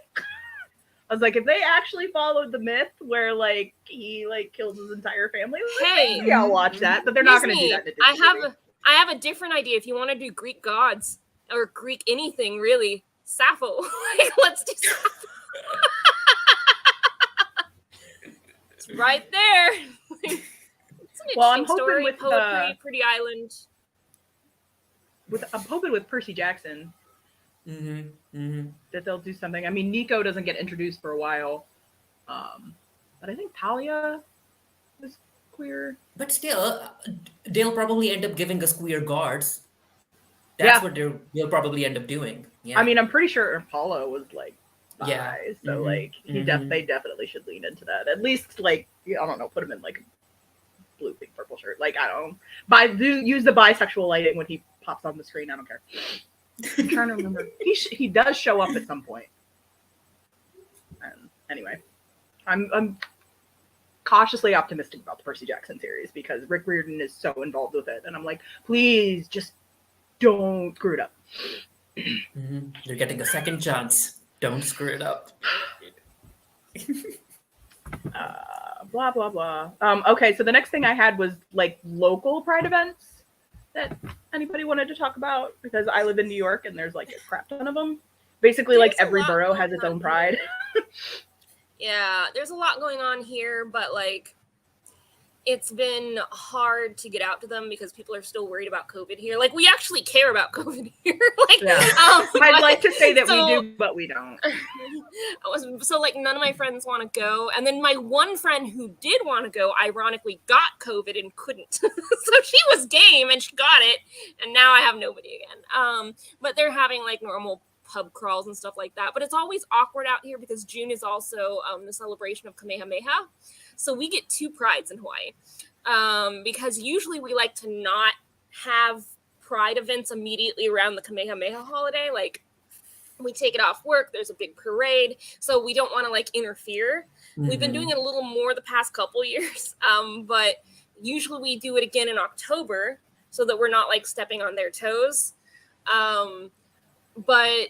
Speaker 2: I was like, if they actually followed the myth where like he like kills his entire family, like,
Speaker 1: Hey,
Speaker 2: maybe I'll watch that. But they're not going to do
Speaker 1: Disney,
Speaker 2: that. In a Disney movie.
Speaker 1: I have a different idea. If you want to do Greek gods or Greek anything, really, Sappho. Like, let's do Sappho. It's right there. It's an
Speaker 2: Well, I'm
Speaker 1: interesting
Speaker 2: hoping
Speaker 1: story.
Speaker 2: with
Speaker 1: Poetry, Pretty Island.
Speaker 2: I'm hoping with Percy Jackson that they'll do something. I mean, Nico doesn't get introduced for a while, but I think Talia is queer.
Speaker 3: But still, they'll probably end up giving us queer guards. That's what they'll probably end up doing. Yeah.
Speaker 2: I mean, I'm pretty sure Apollo was like bi,
Speaker 3: Yeah.
Speaker 2: so like they definitely should lean into that. At least like I don't know, put him in like a blue, pink, purple shirt. Like I don't know, use the bisexual lighting when he pops on the screen. I don't care. I'm trying to remember. He does show up at some point. And anyway, I'm cautiously optimistic about the Percy Jackson series because Rick Riordan is so involved with it, and I'm like, please just don't screw it up.
Speaker 3: You're getting a second chance. Don't screw it up.
Speaker 2: Blah blah blah. Okay, so the next thing I had was like local Pride events that anybody wanted to talk about because I live in New York and there's like a crap ton of them. Basically, like every borough has its own Pride.
Speaker 1: Yeah, there's a lot going on here, but like it's been hard to get out to them because people are still worried about COVID here. Like, we actually care about COVID here. Like,
Speaker 2: yeah. I'd like to say that we do, but we don't.
Speaker 1: So like none of my friends want to go, and then my one friend who did want to go ironically got COVID and couldn't. So she was game and she got it, and now I have nobody again. But they're having like normal pub crawls and stuff like that, but it's always awkward out here because June is also the celebration of Kamehameha, so we get 2 prides in Hawaii, because usually we like to not have pride events immediately around the Kamehameha holiday. Like, we take it off work. There's a big parade, so we don't want to like interfere. We've been doing
Speaker 3: Mhm.
Speaker 1: it a little more the past couple years, but usually we do it again in October so that we're not like stepping on their toes. But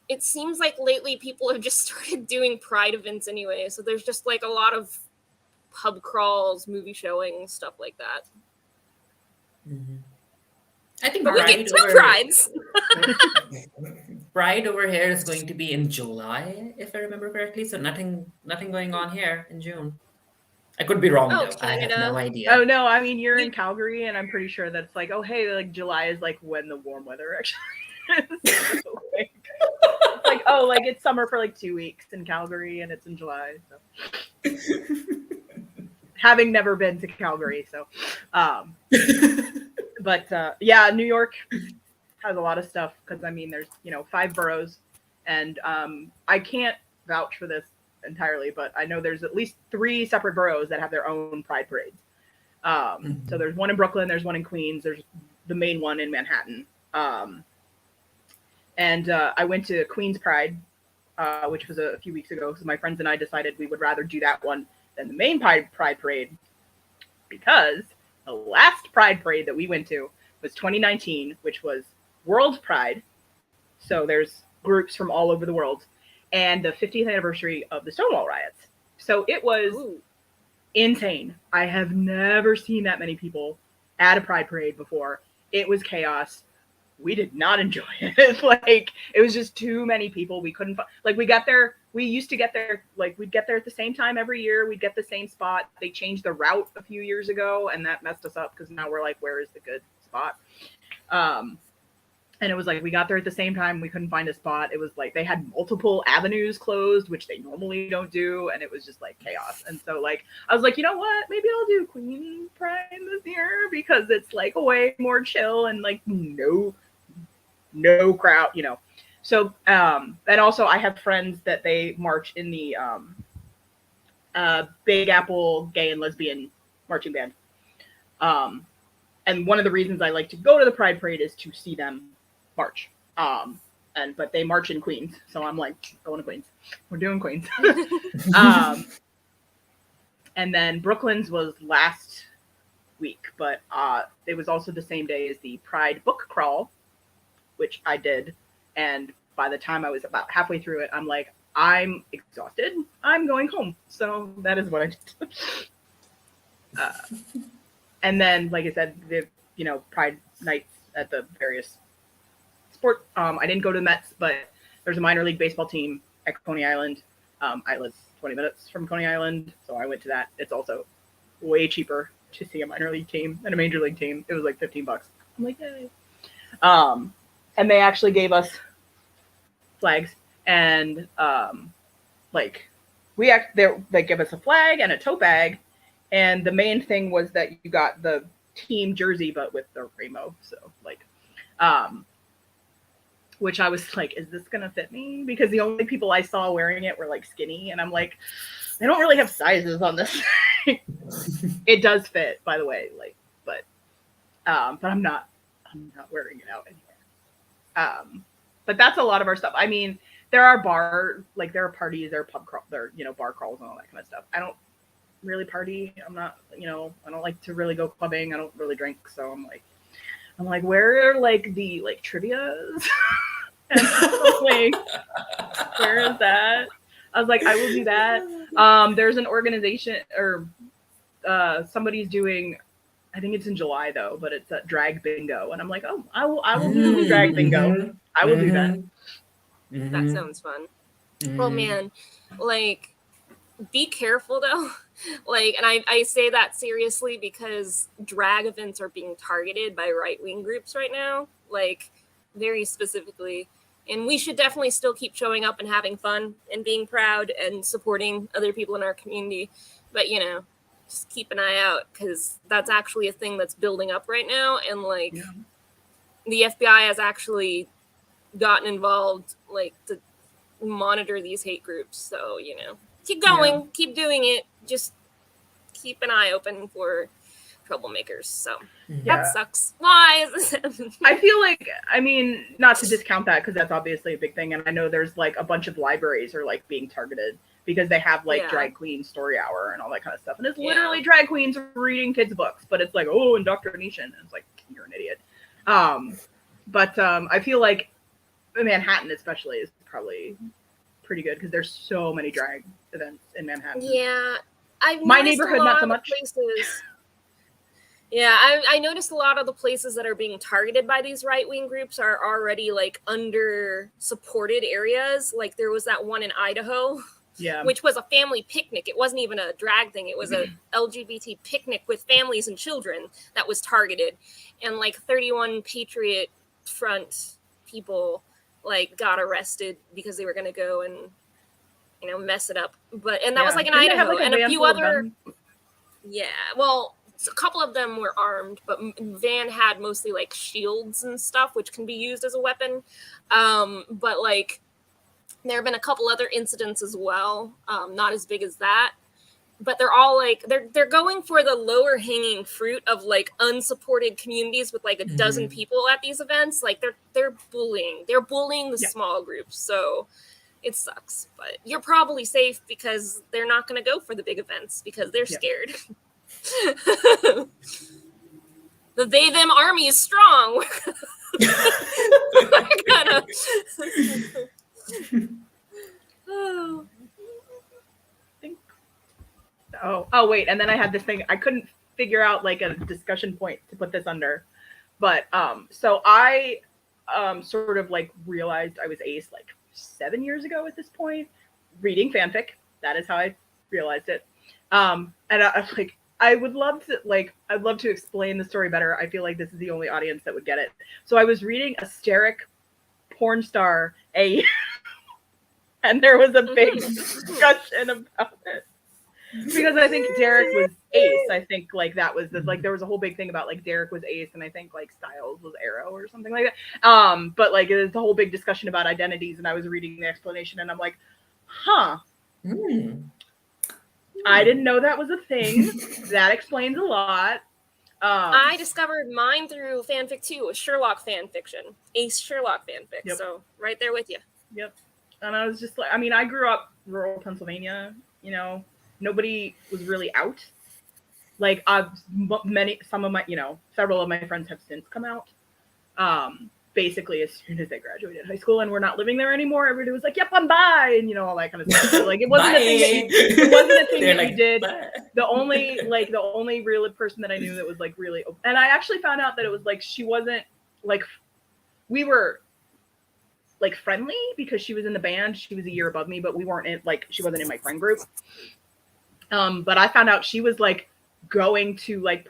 Speaker 1: it seems like lately people have just started doing pride events anyway, so there's just like a lot of pub crawls, movie showings, stuff like that.
Speaker 3: Mhm. I think
Speaker 1: But we get
Speaker 3: Pride
Speaker 1: 2
Speaker 3: over
Speaker 1: prides.
Speaker 3: Pride over here is going to be in July, if I remember correctly. So nothing going on here in June. I could be wrong
Speaker 1: Oh,
Speaker 3: though. I have no
Speaker 1: Canada.
Speaker 3: idea.
Speaker 2: Oh no, I mean you're
Speaker 1: You-
Speaker 2: in Calgary, and I'm pretty sure that's like, oh hey, like July is like when the warm weather actually is. So, like, it's like, oh, like it's summer for like 2 weeks in Calgary, and it's in July. So. Having never been to Calgary, so, but yeah, New York has a lot of stuff because I mean there's 5 boroughs, and I can't vouch for this entirely, but I know there's at least 3 separate boroughs that have their own pride parades. So there's one in Brooklyn, there's one in Queens, there's the main one in Manhattan, and I went to Queens Pride, which was a few weeks ago, because my friends and I decided we would rather do that one than the main Pride parade, because the last Pride parade that we went to was 2019, which was World Pride. So there's groups from all over the world, and the 50th anniversary of the Stonewall riots. So it was insane. I have never seen that many people at a Pride parade before. It was chaos. We did not enjoy it. Like, it was just too many people. We couldn't, like, we got there. We used to get there, like, we'd get there at the same time every year. We'd get the same spot. They changed the route a few years ago, and that messed us up because now we're like, where is the good spot? And it was like, we got there at the same time. We couldn't find a spot. It was like, they had multiple avenues closed, which they normally don't do. And it was just like chaos. And so like, I was like, you know what? Maybe I'll do Queen Pride this year because it's like a way more chill and like no crowd, So, and also I have friends that they march in the Big Apple Gay and Lesbian Marching Band. And one of the reasons I like to go to the Pride Parade is to see them march. But they march in Queens, so I'm like, going to Queens. We're doing Queens. And then Brooklyn's was last week, but it was also the same day as the Pride book crawl, which I did. And by the time I was about halfway through it, I'm like, I'm exhausted. I'm going home. So that is what I did. And then, like I said, the Pride nights at the various sport. I didn't go to the Mets, but there's a minor league baseball team at Coney Island. I live 20 minutes from Coney Island, so I went to that. It's also way cheaper to see a minor league team than a major league team. It was like $15. I'm like, yay. And they actually gave us flags, and they give us a flag and a tote bag. And the main thing was that you got the team jersey, but with the rainbow. So like, which I was like, is this going to fit me? Because the only people I saw wearing it were like skinny. And I'm like, they don't really have sizes on this. It does fit, by the way. Like, but I'm not wearing it out anywhere. But that's a lot of our stuff. I mean, there are there are parties, there are pub crawls, there are, bar crawls and all that kind of stuff. I don't really party. I'm not, I don't like to really go clubbing. I don't really drink. So I'm like, where are like the like trivias? And like, where is that? I was like, I will do that. There's an organization or somebody's doing, I think it's in July though, but it's a drag bingo. And I'm like, oh, I will do the drag bingo. I will do that.
Speaker 1: That sounds fun. Well, man, like, be careful though. Like, and I say that seriously because drag events are being targeted by right-wing groups right now, like very specifically. And we should definitely still keep showing up and having fun and being proud and supporting other people in our community. But, just keep an eye out because that's actually a thing that's building up right now. And like, the FBI has actually gotten involved, like, to monitor these hate groups. So, keep going, keep doing it. Just keep an eye open for troublemakers. So
Speaker 2: Yeah.
Speaker 1: that sucks. Why is this?
Speaker 2: I feel like, I mean, not to discount that because that's obviously a big thing, and I know there's like a bunch of libraries are like being targeted because they have like drag queen story hour and all that kind of stuff, and it's literally drag queens reading kids' books, but it's like, oh, indoctrination, and it's like, you're an idiot. But I feel like Manhattan especially is probably pretty good because there's so many drag events in Manhattan.
Speaker 1: Yeah,
Speaker 2: my neighborhood not so much.
Speaker 1: Places. Yeah, I noticed a lot of the places that are being targeted by these right-wing groups are already like under supported areas. Like there was that one in Idaho, which was a family picnic. It wasn't even a drag thing. It was a LGBT picnic with families and children that was targeted, and like 31 Patriot Front people like got arrested because they were going to go and mess it up. And that was like in Idaho, and a few other. Yeah, well. So a couple of them were armed, but Van had mostly like shields and stuff, which can be used as a weapon. But like there have been a couple other incidents as well, not as big as that. But they're all like they're going for the lower hanging fruit of like unsupported communities with like a dozen people at these events. Like they're bullying the small groups. So it sucks, but you're probably safe because they're not going to go for the big events because they're scared. The they them army is strong. We're gonna...
Speaker 2: Oh wait, and then I had this thing I couldn't figure out like a discussion point to put this under, but so I sort of like realized I was ace like 7 years ago at this point, reading fanfic. That is how I realized it. And I like. I'd love to explain the story better. I feel like this is the only audience that would get it. So I was reading Asteric Porn Star A, and there was a big discussion about it. Because I think Derek was ace. I think like that was like there was a whole big thing about like Derek was ace, and I think like Styles was arrow or something like that. But like there's a whole big discussion about identities, and I was reading the explanation, and I'm like, huh. I didn't know that was a thing. That explains a lot.
Speaker 1: I discovered mine through fanfic too, Sherlock fan fiction, Ace Sherlock fanfic. Yep. So right there with you.
Speaker 2: Yep. And I was just like, I mean, I grew up rural Pennsylvania. Nobody was really out. Like several of my friends have since come out. Basically as soon as they graduated high school and we're not living there anymore, everybody was like, yep, I'm bi, and all that kind of stuff. So, like it wasn't a thing that we did. Bye. The only real person that I knew that was like really open. And I actually found out that it was like she wasn't like we were like friendly because she was in the band. She was a year above me, but we weren't in she wasn't in my friend group. But I found out she was like going to like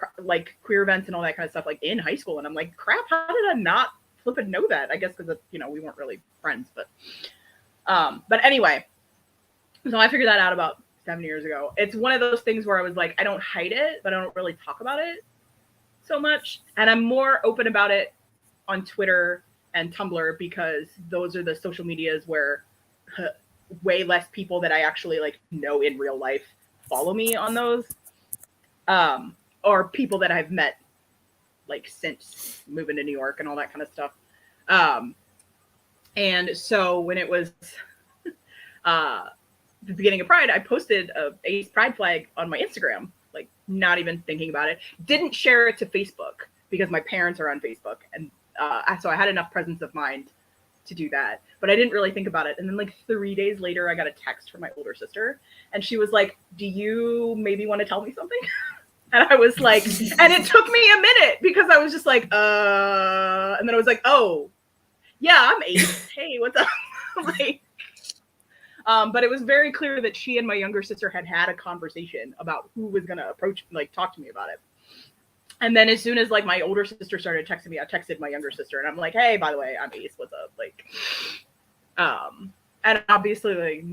Speaker 2: queer events and all that kind of stuff like in high school, and I'm like, crap, how did I not flippin' know that? I guess because we weren't really friends, but anyway, so I figured that out about 7 years ago. It's one of those things where I was like, I don't hide it, but I don't really talk about it so much, and I'm more open about it on Twitter and Tumblr because those are the social medias where way less people that I actually like know in real life follow me on those, or people that I've met like since moving to New York and all that kind of stuff. And so when it was the beginning of Pride, I posted a Ace Pride flag on my Instagram, like not even thinking about it. Didn't share it to Facebook because my parents are on Facebook. And so I had enough presence of mind to do that, but I didn't really think about it. And then like 3 days later, I got a text from my older sister and she was like, do you maybe want to tell me something? And I was like, and it took me a minute because I was just like, and then I was like, oh, yeah, I'm Ace. Hey, what's up? Like, but it was very clear that she and my younger sister had a conversation about who was going to talk to me about it. And then as soon as like my older sister started texting me, I texted my younger sister and I'm like, hey, by the way, I'm Ace. What's up? Like, and obviously, like,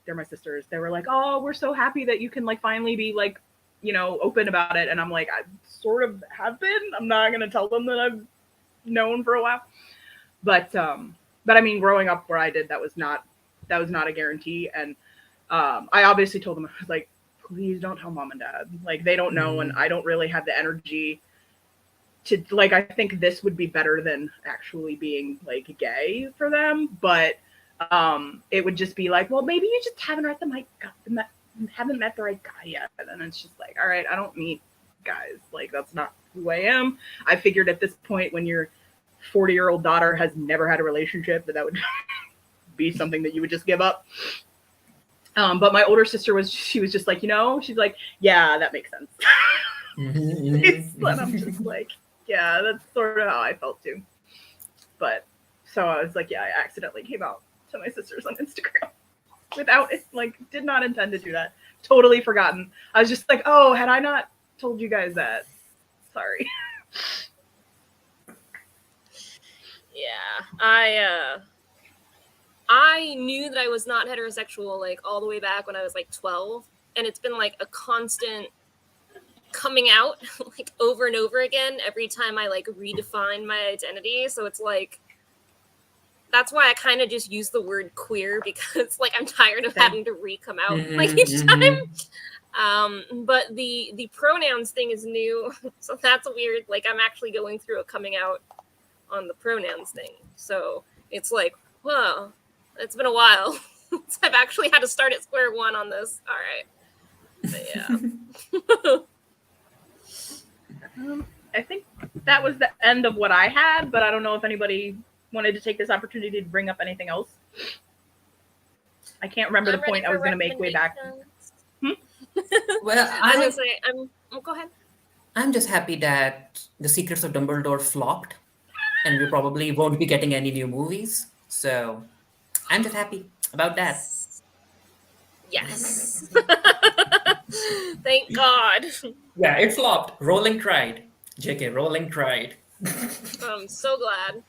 Speaker 2: they're my sisters. They were like, oh, we're so happy that you can like finally be like, open about it. And I'm like, I sort of have been. I'm not going to tell them that I've known for a while. But I mean, growing up where I did, that was not a guarantee. And I obviously told them, I was like, please don't tell mom and dad. Like, they don't know, and I don't really have the energy to, like, I think this would be better than actually being, like, gay for them, but it would just be like, well, maybe you just haven't met the right guy yet, and it's just like, all right, I don't meet guys, like, that's not who I am. I figured at this point, when your 40-year-old daughter has never had a relationship, that would be something that you would just give up. But my older sister she was just like, she's like, yeah, that makes sense. And I'm just like, yeah, that's sort of how I felt too. But so I was like, yeah, I accidentally came out to my sisters on Instagram without it, like, did not intend to do that. Totally forgotten. I was just like, oh, had I not told you guys that? Sorry.
Speaker 1: Yeah, I knew that I was not heterosexual, like, all the way back when I was like 12, and it's been like a constant coming out, like, over and over again every time I like redefine my identity. So it's like, that's why I kind of just use the word queer, because like I'm tired of having to re-come out like each time. But the pronouns thing is new, so that's weird. Like, I'm actually going through a coming out on the pronouns thing, so it's like, whoa, it's been a while. I've actually had to start at square one on this. All right, but yeah.
Speaker 2: I think that was the end of what I had, but I don't know if anybody wanted to take this opportunity to bring up anything else. I can't remember the point I was going to make way back.
Speaker 3: Well,
Speaker 1: I was going to say, go ahead.
Speaker 3: I'm just happy that The Secrets of Dumbledore flopped, and we probably won't be getting any new movies. So I'm just happy about that.
Speaker 1: Yes. Thank God.
Speaker 3: Yeah, it flopped. Rowling tried. JK, Rowling tried.
Speaker 1: I'm so glad.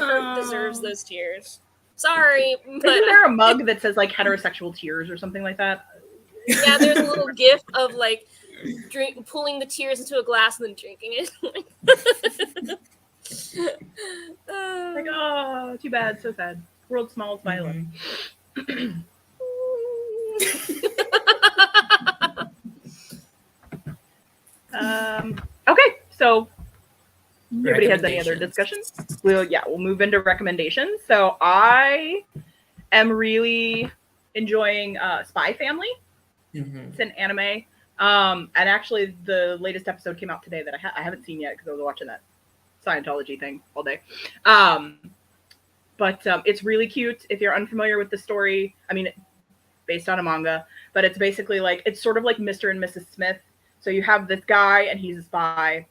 Speaker 1: Earth deserves those tears. Sorry, but
Speaker 2: isn't there a mug that says like heterosexual tears or something like that?
Speaker 1: Yeah, there's a little gif of like pulling the tears into a glass and then drinking it.
Speaker 2: Like, oh, too bad, so sad. World's smallest violin. Okay, so nobody has any other discussions. We'll move into recommendations. So I am really enjoying Spy Family. It's an anime. And actually the latest episode came out today that I haven't seen yet because I was watching that Scientology thing all day. But it's really cute. If you're unfamiliar with the story, I mean, based on a manga, but it's basically like, it's sort of like Mr. and Mrs. Smith. So you have this guy and he's a spy.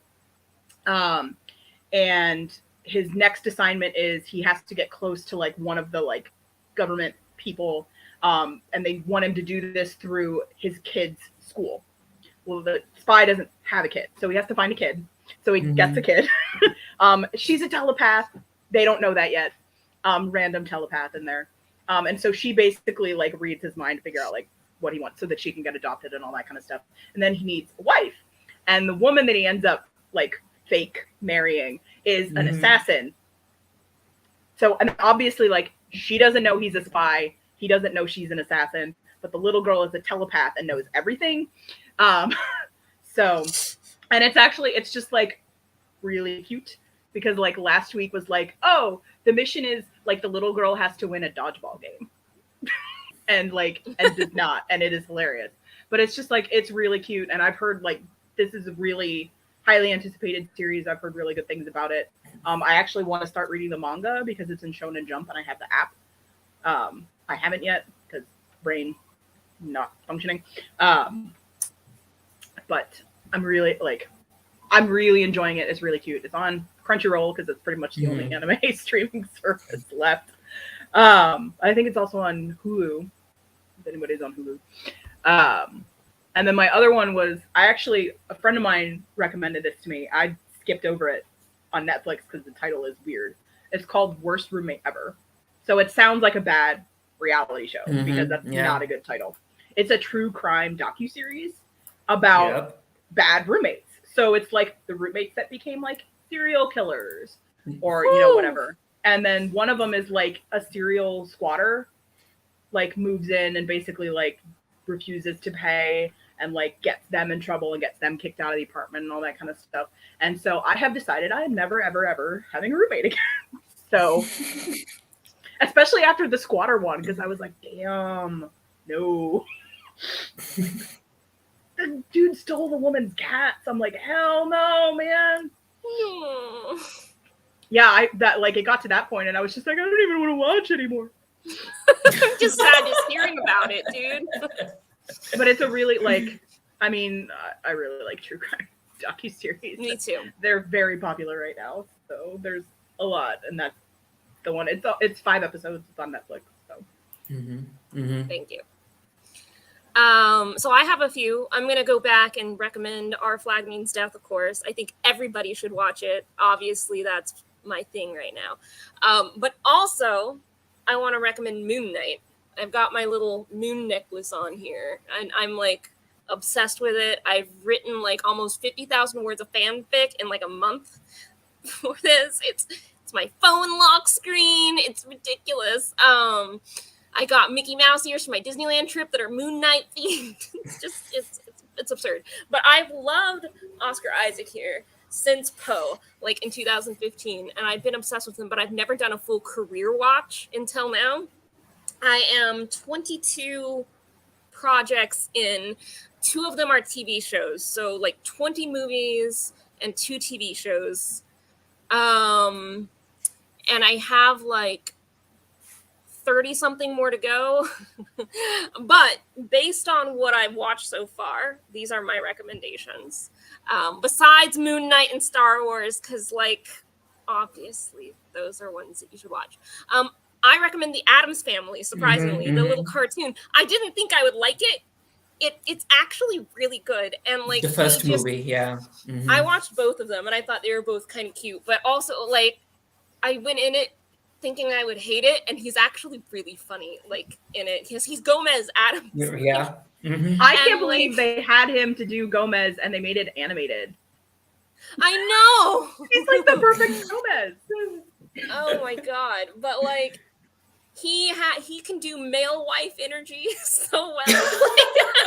Speaker 2: And his next assignment is he has to get close to like one of the like government people. And they want him to do this through his kid's school. Well, the spy doesn't have a kid, so he has to find a kid. So he gets a kid. She's a telepath. They don't know that yet. Random telepath in there. And so she basically like reads his mind to figure out like what he wants so that she can get adopted and all that kind of stuff. And then he needs a wife. And the woman that he ends up like fake marrying is an assassin. So, and obviously like she doesn't know he's a spy. He doesn't know she's an assassin, but the little girl is a telepath and knows everything. So, and it's just like really cute because like last week was like, oh, the mission is like the little girl has to win a dodgeball game. and did not. And it is hilarious, but it's just like, it's really cute. And I've heard like, this is a really highly anticipated series. I've heard really good things about it. I actually want to start reading the manga because it's in Shonen Jump and I have the app. I haven't yet because brain not functioning. But I'm really enjoying it. It's really cute. It's on Crunchyroll because it's pretty much the only anime streaming service left. I think it's also on Hulu, if anybody's on Hulu. And then my other one was, a friend of mine recommended this to me. I skipped over it on Netflix because the title is weird. It's called Worst Roommate Ever. So it sounds like a bad reality show because that's not a good title. It's a true crime docuseries about bad roommates. So it's like the roommates that became like serial killers or, whatever. And then one of them is like a serial squatter, like moves in and basically like refuses to pay and like gets them in trouble and gets them kicked out of the apartment and all that kind of stuff. And so I have decided I am never, ever, ever having a roommate again. So, especially after the squatter one, because I was like, damn, no. The dude stole the woman's cats. I'm like, hell no, man. Yeah, it got to that point, and I was just like, I don't even want to watch anymore.
Speaker 1: I'm just sad just hearing about it, dude.
Speaker 2: But it's a really I really like true crime docuseries.
Speaker 1: Me too.
Speaker 2: They're very popular right now, so there's a lot, and that's the one. It's 5 episodes. It's on Netflix. So.
Speaker 1: Thank you. So I have a few. I'm going to go back and recommend Our Flag Means Death, of course. I think everybody should watch it. Obviously, that's my thing right now. But also, I want to recommend Moon Knight. I've got my little moon necklace on here, and I'm like obsessed with it. I've written like almost 50,000 words of fanfic in like a month for this. It's my phone lock screen. It's ridiculous. I got Mickey Mouse ears for my Disneyland trip that are Moon Knight themed. It's absurd. But I've loved Oscar Isaac here since Poe, like in 2015, and I've been obsessed with him, but I've never done a full career watch until now. I am 22 projects in. 2 of them are TV shows, so like 20 movies and 2 TV shows. And I have like 30 something more to go. But based on what I've watched so far, these are my recommendations. Besides Moon Knight and Star Wars, because like obviously those are ones that you should watch. I recommend the Addams Family, surprisingly, the little cartoon. I didn't think I would like it. It's actually really good. And like
Speaker 3: the first movie, yeah.
Speaker 1: I watched both of them and I thought they were both kind of cute, but also like I went in it thinking I would hate it, and he's actually really funny, like in it, because he's Gomez Addams.
Speaker 3: Yeah.
Speaker 2: I can't believe they had him to do Gomez and they made it animated.
Speaker 1: I know.
Speaker 2: He's like the perfect Gomez.
Speaker 1: Oh my god! But like, he can do male wife energy so well,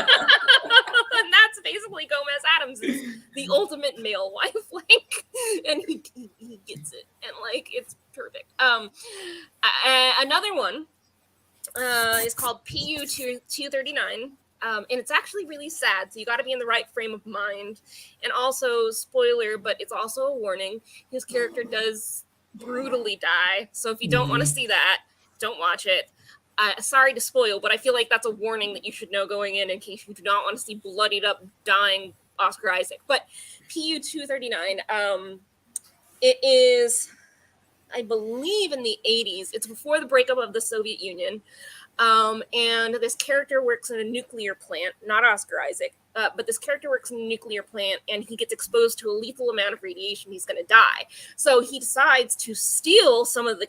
Speaker 1: and that's basically Gomez Addams is the ultimate male wife, like, and he gets it, and like it's perfect. Another one is called PU 239. And it's actually really sad, so you got to be in the right frame of mind. And also, spoiler, but it's also a warning, his character does brutally die. So if you don't want to see that, don't watch it. Sorry to spoil, but I feel like that's a warning that you should know going in case you do not want to see bloodied up, dying Oscar Isaac. But PU 239, it is, I believe, in the 80s. It's before the breakup of the Soviet Union. And this character works in a nuclear plant, not Oscar Isaac, but this character works in a nuclear plant and he gets exposed to a lethal amount of radiation. He's going to die. So he decides to steal some of the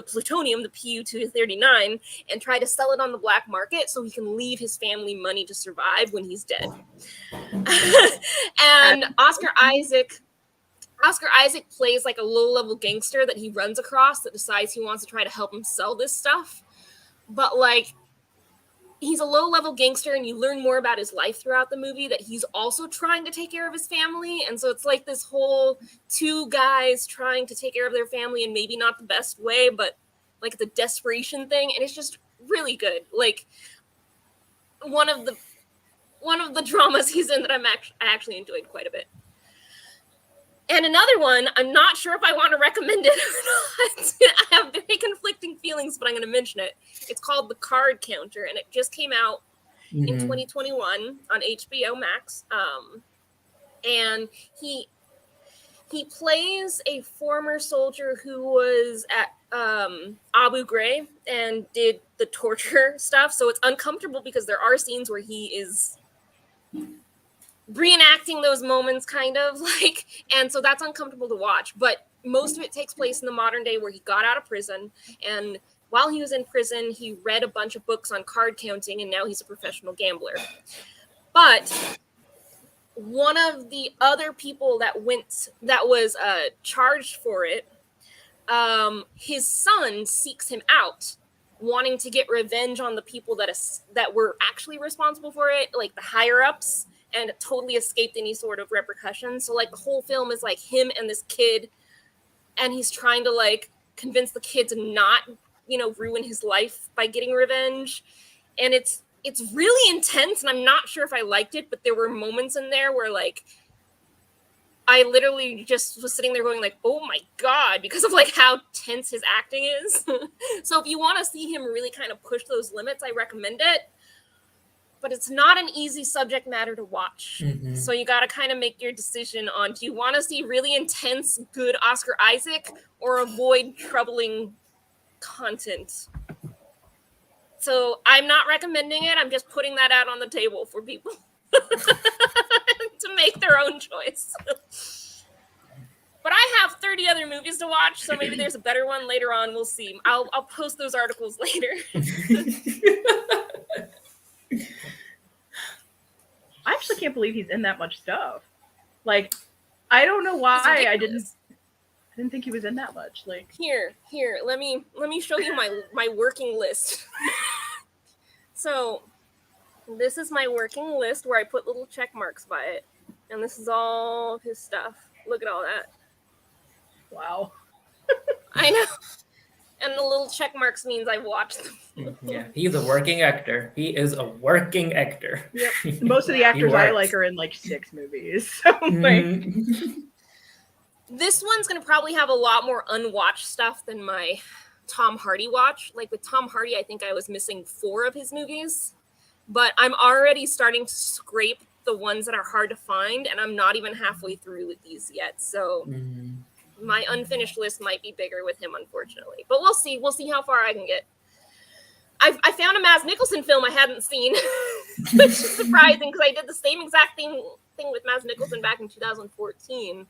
Speaker 1: plutonium, the PU-239, and try to sell it on the black market so he can leave his family money to survive when he's dead. And Oscar Isaac plays like a low-level gangster that he runs across that decides he wants to try to help him sell this stuff. But, like, he's a low-level gangster, and you learn more about his life throughout the movie, that he's also trying to take care of his family. And so it's like this whole 2 guys trying to take care of their family in maybe not the best way, but, like, the desperation thing. And it's just really good. Like, one of the dramas he's in that I actually enjoyed quite a bit. And another one, I'm not sure if I want to recommend it or not. I have very conflicting feelings, but I'm going to mention it. It's called The Card Counter, and it just came out in 2021 on HBO Max. And he plays a former soldier who was at Abu Ghraib and did the torture stuff. So it's uncomfortable because there are scenes where he is reenacting those moments, kind of like, and so that's uncomfortable to watch. But most of it takes place in the modern day where he got out of prison, and while he was in prison he read a bunch of books on card counting, and now he's a professional gambler. But one of the other people that was charged for it, his son seeks him out wanting to get revenge on the people that were actually responsible for it, like the higher ups, and totally escaped any sort of repercussions. So like the whole film is like him and this kid, and he's trying to like convince the kid to not, ruin his life by getting revenge. And it's really intense, and I'm not sure if I liked it, but there were moments in there where like I literally just was sitting there going like, oh my God, because of like how tense his acting is. So if you want to see him really kind of push those limits, I recommend it. But it's not an easy subject matter to watch.
Speaker 3: Mhm.
Speaker 1: So you got to kind of make your decision on, do you want to see really intense, good Oscar Isaac, or avoid troubling content? So I'm not recommending it. I'm just putting that out on the table for people to make their own choice. But I have 30 other movies to watch, so maybe there's a better one later on. We'll see. I'll post those articles later.
Speaker 2: I actually can't believe he's in that much stuff. Like, I don't know why I didn't think he was in that much. Like,
Speaker 1: here, let me show you my working list. So, this is my working list where I put little check marks by it, and this is all of his stuff. Look at all that.
Speaker 2: wow.
Speaker 1: I know. And the little check marks means I watched them.
Speaker 3: Yeah, he's a working actor. He is a working actor.
Speaker 2: Yep. Most of the actors I like are in like 6 movies. So like,
Speaker 1: this one's gonna probably have a lot more unwatched stuff than my Tom Hardy watch. Like with Tom Hardy, I think I was missing 4 of his movies, but I'm already starting to scrape the ones that are hard to find, and I'm not even halfway through with these yet. So my unfinished list might be bigger with him, unfortunately. But we'll see. We'll see how far I can get. I found a Mads Mikkelsen film I hadn't seen, which is surprising because I did the same exact thing with Mads Mikkelsen back in 2014.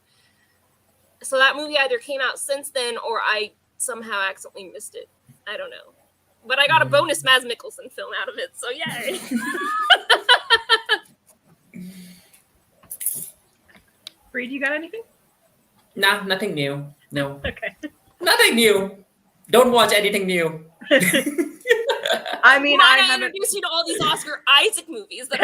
Speaker 1: So that movie either came out since then or I somehow accidentally missed it. I don't know. But I got a bonus Mads Mikkelsen film out of it, so yay.
Speaker 2: Reed, you got anything?
Speaker 3: Nah, nothing new. No.
Speaker 2: Okay.
Speaker 3: Nothing new. Don't watch anything new.
Speaker 2: I mean,
Speaker 1: Why
Speaker 2: I
Speaker 1: did I
Speaker 2: haven't.
Speaker 1: introduce you to all these Oscar Isaac movies that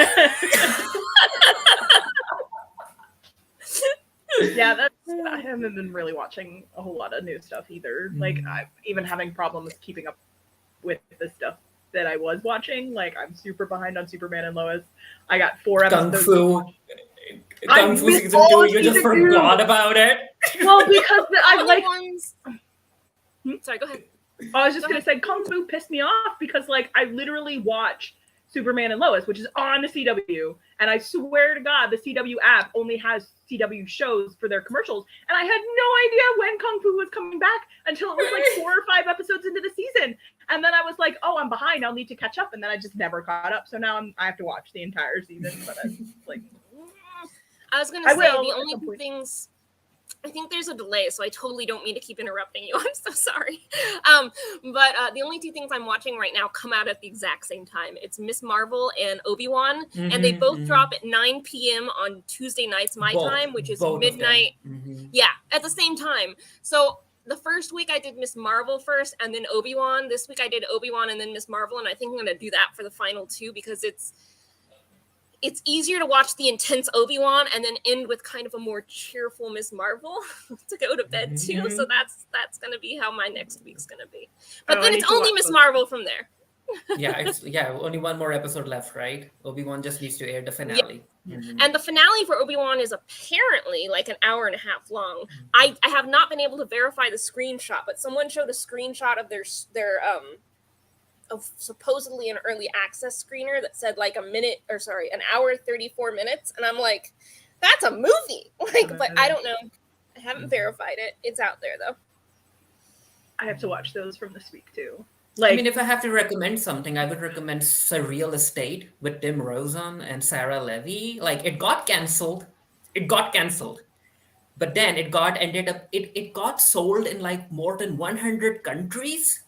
Speaker 2: Yeah, I haven't been really watching a whole lot of new stuff either. Like, I'm even having problems keeping up with the stuff that I was watching. Like, I'm super behind on Superman and Lois. I got 4 episodes.
Speaker 3: Kung Fu season 2, you just forgot about it.
Speaker 2: Well, because I like.
Speaker 1: Sorry, go ahead.
Speaker 2: I was just gonna say Kung Fu pissed me off because like I literally watch Superman and Lois, which is on the CW, and I swear to God, the CW app only has CW shows for their commercials, and I had no idea when Kung Fu was coming back until it was like 4 or 5 episodes into the season, and then I was like, oh, I'm behind, I'll need to catch up, and then I just never caught up, so now I have to watch the entire season, but it's like.
Speaker 1: I was gonna say the only 2 things. I think there's a delay, so I totally don't mean to keep interrupting you. I'm so sorry. But the only 2 things I'm watching right now come out at the exact same time. It's Miss Marvel and Obi-Wan, and they both drop at 9 p.m. on Tuesday nights my time, which is midnight. Yeah, at the same time. So the first week I did Miss Marvel first, and then Obi-Wan. This week I did Obi-Wan and then Miss Marvel, and I think I'm going to do that for the final 2 because it's easier to watch the intense Obi-Wan and then end with kind of a more cheerful Miss Marvel to go to bed too. So that's going to be how my next week's going to be. But then it's only Miss Marvel from there.
Speaker 3: Only 1 more episode left, right? Obi-Wan just needs to air the finale.
Speaker 1: Yeah. And the finale for Obi-Wan is apparently like an hour and a half long. I have not been able to verify the screenshot, but someone showed a screenshot of their of supposedly an early access screener that said like an hour 34 minutes, and I'm like, that's a movie. Like, but I don't know. I haven't verified it. It's out there though.
Speaker 2: I have to watch those from this week too. Like,
Speaker 3: I mean, if I have to recommend something, I would recommend Surreal Estate with Tim Rozon and Sarah Levy. Like, it got cancelled, but then it got sold in like more than 100 countries.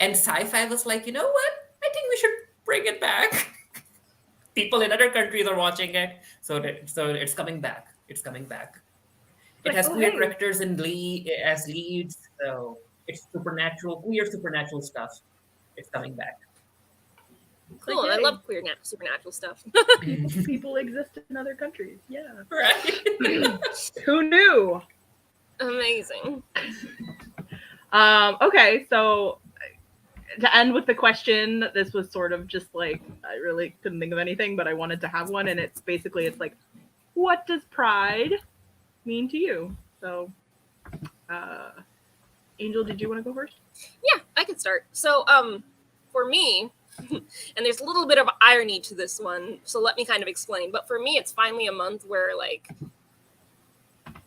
Speaker 3: And Sci-Fi was like, you know what? I think we should bring it back. People in other countries are watching it, so it's coming back. It has queer characters as leads, so it's supernatural, weird supernatural stuff. It's coming back.
Speaker 1: Cool.
Speaker 2: Like,
Speaker 1: I
Speaker 2: hey.
Speaker 1: love queer supernatural stuff.
Speaker 2: People exist in other countries. Yeah.
Speaker 3: Right.
Speaker 2: Who knew?
Speaker 1: Amazing.
Speaker 2: Okay, so to end with the question, this was sort of just like, I really couldn't think of anything, but I wanted to have one, and it's like, what does pride mean to you? So, Angel, did you want to go first?
Speaker 1: Yeah, I could start. So, for me, and there's a little bit of irony to this one, so let me kind of explain. But for me, it's finally a month where, like,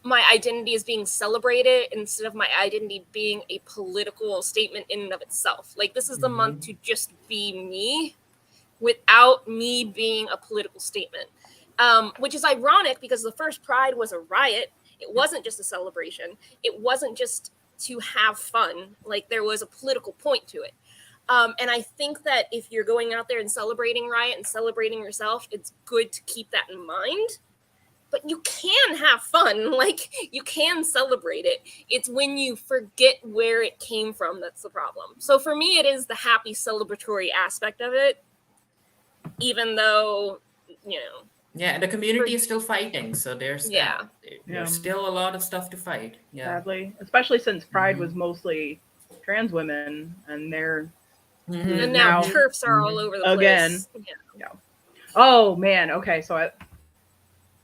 Speaker 1: my identity is being celebrated instead of my identity being a political statement in and of itself. Like, this is the month to just be me without me being a political statement, which is ironic because the first Pride was a riot. It wasn't just a celebration. It wasn't just to have fun. Like, there was a political point to it. And I think that if you're going out there and celebrating riot and celebrating yourself, it's good to keep that in mind. But you can have fun. Like, you can celebrate it. It's when you forget where it came from that's the problem. So for me, it is the happy celebratory aspect of it, even though, you know.
Speaker 3: Yeah, and the community is still fighting, so there's
Speaker 1: Yeah.
Speaker 3: there's still a lot of stuff to fight. Yeah.
Speaker 2: Sadly, especially since Pride was mostly trans women, and they're
Speaker 1: And now TERFs are all over the place.
Speaker 2: Again. Yeah. Oh man. Okay, so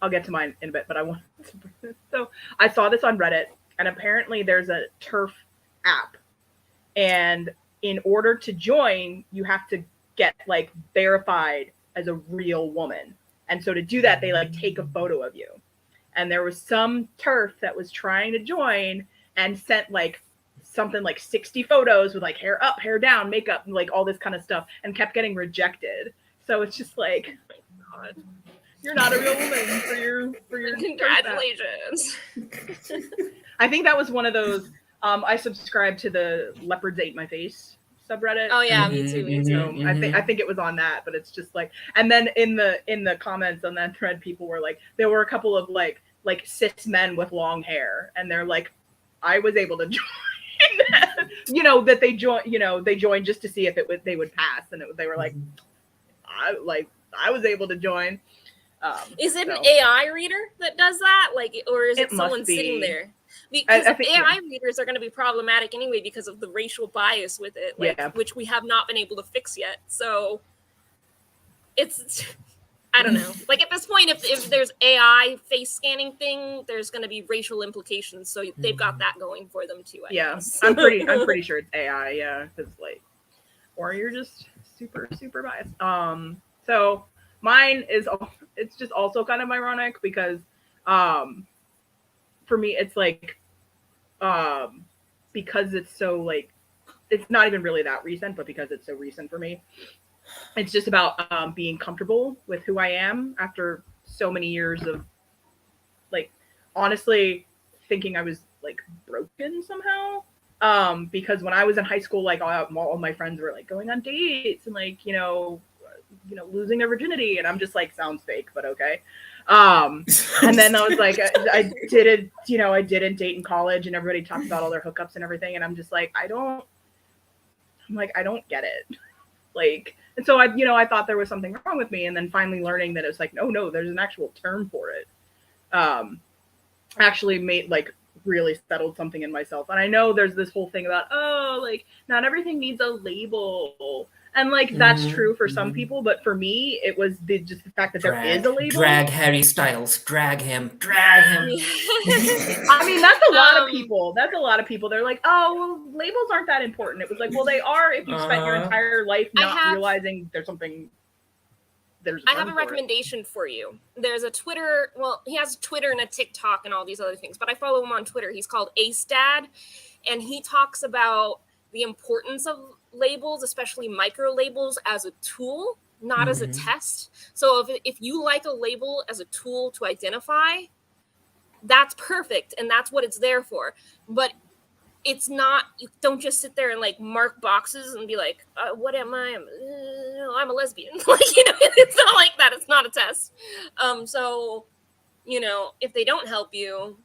Speaker 2: I'll get to mine in a bit, but I want to. So I saw this on Reddit, and apparently there's a TERF app, and in order to join, you have to get like verified as a real woman, and so to do that, they like take a photo of you. And there was some TERF that was trying to join and sent like something like 60 photos with like hair up, hair down, makeup, and like all this kind of stuff, and kept getting rejected. So it's just like, oh my God. You're not a real woman for your
Speaker 1: congratulations.
Speaker 2: I think that was one of those. I subscribed to the Leopards Ate My Face subreddit.
Speaker 1: Oh yeah, me too.
Speaker 2: So I think it was on that, but it's just like, and then in the comments on that thread, people were like, there were a couple of like cis men with long hair, and they're like, I was able to join. That they joined just to see if they would pass, and they were like, I was able to join.
Speaker 1: Is it an AI reader that does that? Like, or is it someone sitting there? Because I think, AI readers are going to be problematic anyway because of the racial bias with it, which we have not been able to fix yet. So it's, I don't know. Like at this point, if there's AI face scanning thing, there's going to be racial implications. So they've got that going for them too. I guess.
Speaker 2: I'm pretty sure it's AI. Yeah, because or you're just super biased. So mine is, it's just also kind of ironic because for me it's like because it's so like, it's not even really that recent, but because it's so recent for me, it's just about being comfortable with who I am after so many years of like honestly thinking I was like broken somehow. Because when I was in high school, like all my friends were like going on dates and like losing their virginity, and I'm just like, sounds fake, but okay. And then I was like, I didn't date in college, and everybody talked about all their hookups and everything, and I'm just like, I don't get it. Like, and so I thought there was something wrong with me, and then finally learning that it was like, no, there's an actual term for it. Actually made like really settled something in myself. And I know there's this whole thing about, like not everything needs a label. And like that's true for some people, but for me, it was just the fact that there is a label.
Speaker 3: Drag Harry Styles, drag him.
Speaker 2: I mean, that's a lot of people. They're like, oh, well, labels aren't that important. It was like, well, they are if you've spent your entire life not realizing there's something. I
Speaker 1: have a recommendation for you. There's a Twitter. Well, he has Twitter and a TikTok and all these other things, but I follow him on Twitter. He's called Ace Dad, and he talks about the importance of labels, especially micro labels, as a tool, not as a test. So if you like a label as a tool to identify, that's perfect, and that's what it's there for. But it's not, you don't just sit there and like mark boxes and be like, what am I? I'm a lesbian. Like, it's not like that. It's not a test. So, if they don't help you,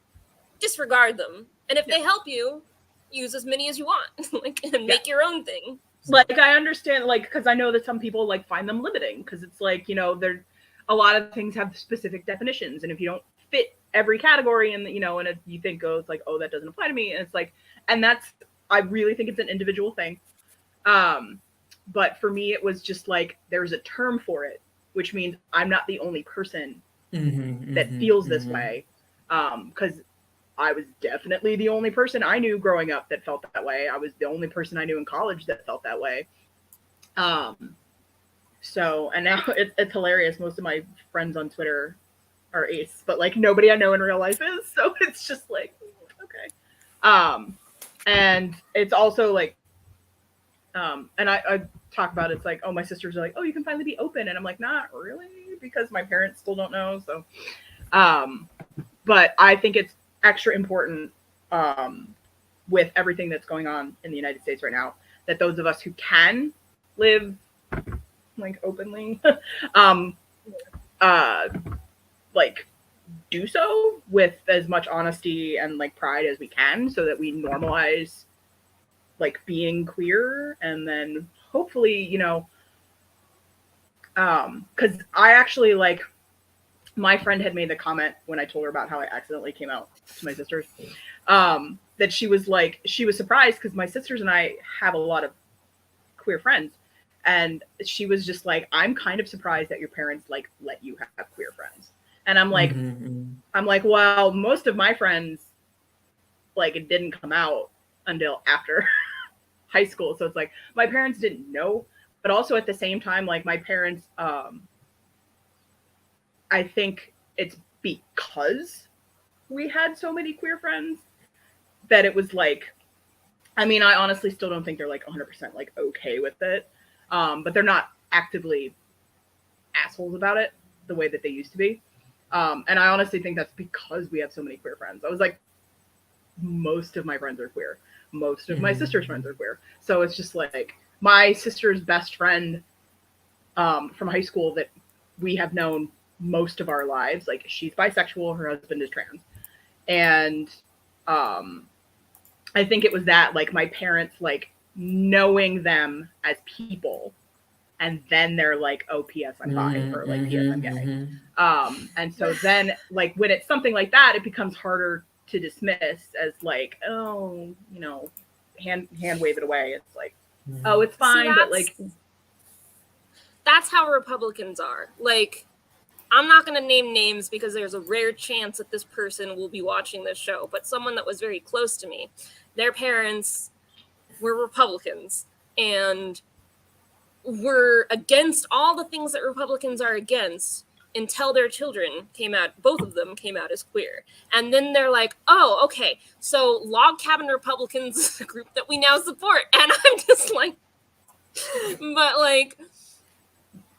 Speaker 1: disregard them. And if they help you, use as many as you want, like, and make your own thing.
Speaker 2: Like, I understand, like, because I know that some people like find them limiting, because it's like, you know, there a lot of things have specific definitions, and if you don't fit every category, and you know, and you think, oh, it's like, oh, that doesn't apply to me, and it's like, and that's, I really think it's an individual thing. But for me, it was just like, there's a term for it, which means I'm not the only person that feels this way, because I was definitely the only person I knew growing up that felt that way. I was the only person I knew in college that felt that way. So, and now it's hilarious. Most of my friends on Twitter are ace, but like nobody I know in real life is. So it's just like, okay. And it's also like, and I talk about it, it's like, oh, my sisters are like, oh, you can finally be open. And I'm like, not really, because my parents still don't know. So, but I think it's extra important with everything that's going on in the United States right now, that those of us who can live like openly, like do so with as much honesty and like pride as we can, so that we normalize like being queer. And then hopefully, you know, because I actually, like, my friend had made the comment when I told her about how I accidentally came out to my sisters, that she was like, she was surprised because my sisters and I have a lot of queer friends. And she was just like, I'm kind of surprised that your parents like let you have queer friends. And I'm like, I'm like, well, most of my friends, like, it didn't come out until after high school. So it's like, my parents didn't know, but also at the same time, like, my parents, I think it's because we had so many queer friends that it was like, I mean, I honestly still don't think they're like 100% like okay with it. But they're not actively assholes about it the way that they used to be. And I honestly think that's because we have so many queer friends. I was like, most of my friends are queer. Most of my sister's friends are queer. So it's just like, my sister's best friend from high school that we have known most of our lives, like, she's bisexual, her husband is trans. And I think it was that, like, my parents, like, knowing them as people, and then they're like, oh, P.S. I'm bi, or like, P.S. I'm gay. And so then, like, when it's something like that, it becomes harder to dismiss as like, oh, you know, hand wave it away. It's like, oh, it's fine. But like,
Speaker 1: that's how Republicans are. Like, I'm not going to name names because there's a rare chance that this person will be watching this show, but someone that was very close to me, their parents were Republicans and were against all the things that Republicans are against until their children came out, both of them came out as queer. And then they're like, oh, okay, so Log Cabin Republicans is a group that we now support. And I'm just like, but like,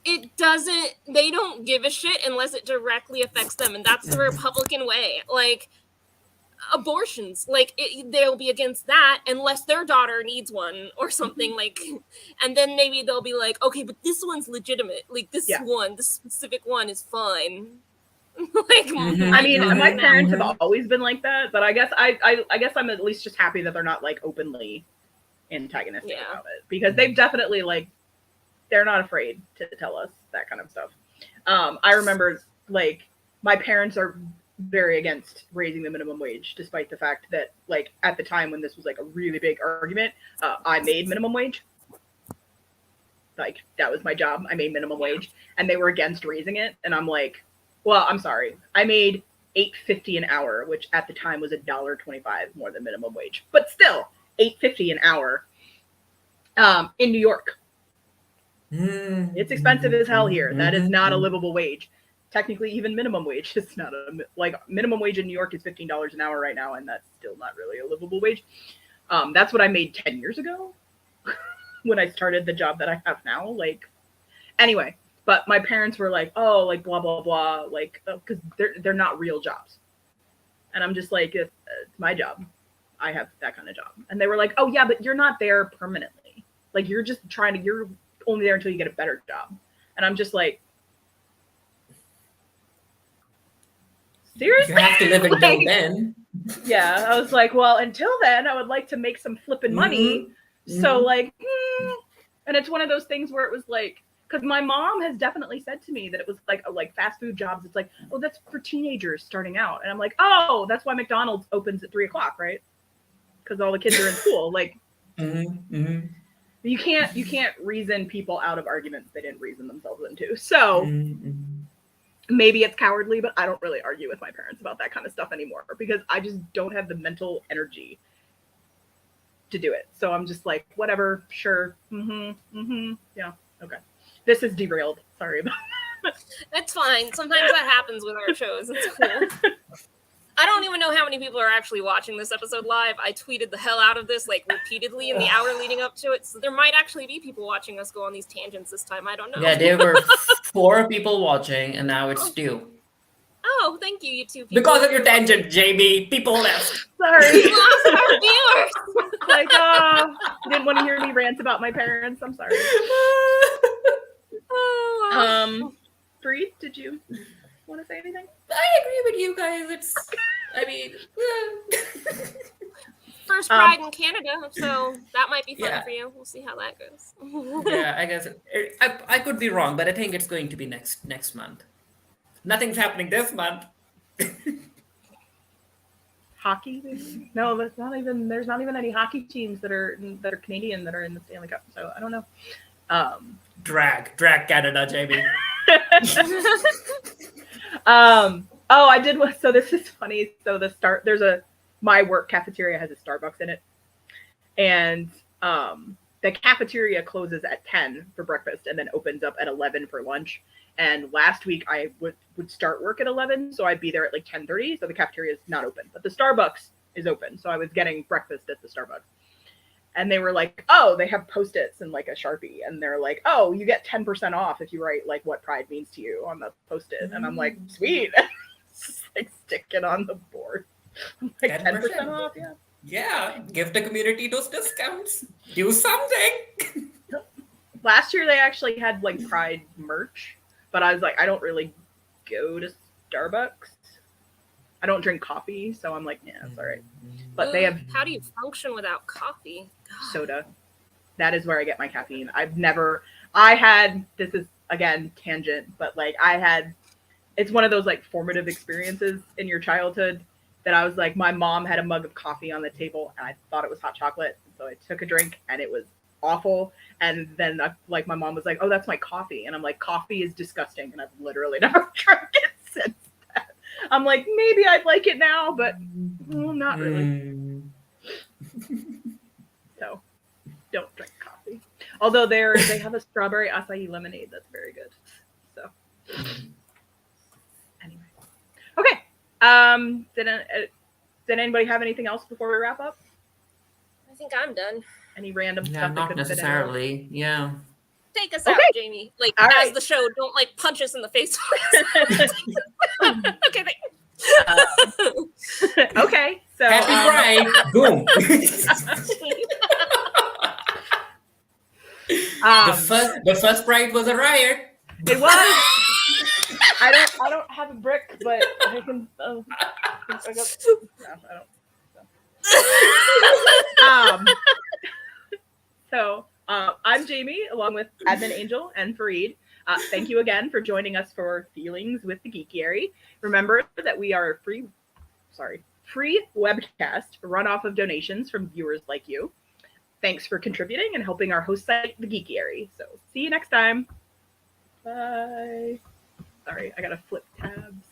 Speaker 1: it doesn't, they don't give a shit unless it directly affects them. And that's the Republican way. Like, abortions, like, they'll be against that unless their daughter needs one or something, like, and then maybe they'll be like, okay, but this one's legitimate, like, this one, this specific one is fine. Like,
Speaker 2: I mean, my parents have always been like that, but I guess I guess I'm at least just happy that they're not like openly antagonistic about it, because they've definitely, like, they're not afraid to tell us that kind of stuff. I remember, like, my parents are very against raising the minimum wage, despite the fact that, like, at the time when this was like a really big argument, I made minimum wage. Like, that was my job. I made minimum wage, and they were against raising it. And I'm like, well, I'm sorry. I made $8.50 an hour, which at the time was $1.25 more than minimum wage, but still $8.50 an hour in New York. It's expensive as hell here. That is not a livable wage. Technically, even minimum wage is not like, minimum wage in New York is $15 an hour right now, and that's still not really a livable wage. That's what I made 10 years ago when I started the job that I have now. Like, anyway, but my parents were like, oh, like, blah, blah, blah, like, because they're not real jobs. And I'm just like, it's my job. I have that kind of job. And they were like, oh, yeah, but you're not there permanently. Like, you're just you're only there until you get a better job. And I'm just like, seriously?
Speaker 3: You have to live until then.
Speaker 2: Yeah, I was like, well, until then, I would like to make some flipping money. So, like, And it's one of those things where it was like, because my mom has definitely said to me that it was like fast food jobs. It's like, oh, that's for teenagers starting out. And I'm like, oh, that's why McDonald's opens at 3:00, right? Because all the kids are in school. Like, you can't reason people out of arguments they didn't reason themselves into. So maybe it's cowardly, but I don't really argue with my parents about that kind of stuff anymore because I just don't have the mental energy to do it. So I'm just like, whatever, sure. Yeah, okay. This is derailed. Sorry about that.
Speaker 1: That's fine. Sometimes that happens with our shows. It's cool. I don't even know how many people are actually watching this episode live. I tweeted the hell out of this like repeatedly in the hour leading up to it. So there might actually be people watching us go on these tangents this time. I don't know.
Speaker 3: Yeah, there were 4 people watching, and now it's 2.
Speaker 1: Oh, thank you, you 2 people.
Speaker 3: Because of your tangent, JB, people left.
Speaker 2: Sorry.
Speaker 1: We lost our viewers.
Speaker 2: Like, you didn't want to hear me rant about my parents. I'm sorry. Bree, did you want to say anything?
Speaker 3: I agree with you guys.
Speaker 1: First Pride in Canada, so that might be fun
Speaker 3: Yeah.
Speaker 1: for you. We'll see how that goes.
Speaker 3: Yeah, I guess I could be wrong, but I think it's going to be next month. Nothing's happening this month.
Speaker 2: Hockey? No, there's not even any hockey teams that are Canadian that are in the Stanley Cup. So I don't know.
Speaker 3: Drag Canada, JB.
Speaker 2: I did. So this is funny. So my work cafeteria has a Starbucks in it, and the cafeteria closes at 10 for breakfast and then opens up at 11 for lunch. And last week I would start work at 11, so I'd be there at like 10:30. So the cafeteria is not open, but the Starbucks is open. So I was getting breakfast at the Starbucks. And they were like, oh, they have Post-its and like a Sharpie. And they're like, oh, you get 10% off if you write like what pride means to you on the Post-it. And I'm like, sweet. Just like stick it on the board. I'm like, 10% off, yeah.
Speaker 3: Yeah, give the community those discounts. Do something.
Speaker 2: Last year they actually had like Pride merch, but I was like, I don't really go to Starbucks. I don't drink coffee, so I'm like, yeah, it's all right. But they have.
Speaker 1: How do you function without coffee? God.
Speaker 2: Soda. That is where I get my caffeine. This is again tangent, but like it's one of those like formative experiences in your childhood that I was like, my mom had a mug of coffee on the table and I thought it was hot chocolate. So I took a drink and it was awful. And then like my mom was like, oh, that's my coffee. And I'm like, coffee is disgusting. And I've literally never drank it since that. I'm like, maybe I'd like it now, but not really. So don't drink coffee. Although they have a strawberry acai lemonade that's very good. So anyway. Okay. Did anybody have anything else before we wrap up?
Speaker 1: I think I'm done.
Speaker 2: Any random
Speaker 3: Yeah,
Speaker 2: stuff?
Speaker 3: not necessarily. Yeah.
Speaker 1: Take us out, Jamie. Like,
Speaker 2: All
Speaker 1: as
Speaker 2: right.
Speaker 1: the show, don't like punch us in the face. Okay, thanks.
Speaker 2: Okay, so
Speaker 3: Happy Pride. Boom. The first Pride was a riot.
Speaker 2: It was. I don't have a brick, but I can. So I'm Jamie, along with Admin Angel and Fareed. Thank you again for joining us for Feelings with the Geekiary. Remember that we are a free webcast run off of donations from viewers like you. Thanks for contributing and helping our host site, the Geekiary. So see you next time. Bye. Sorry, I gotta flip tabs.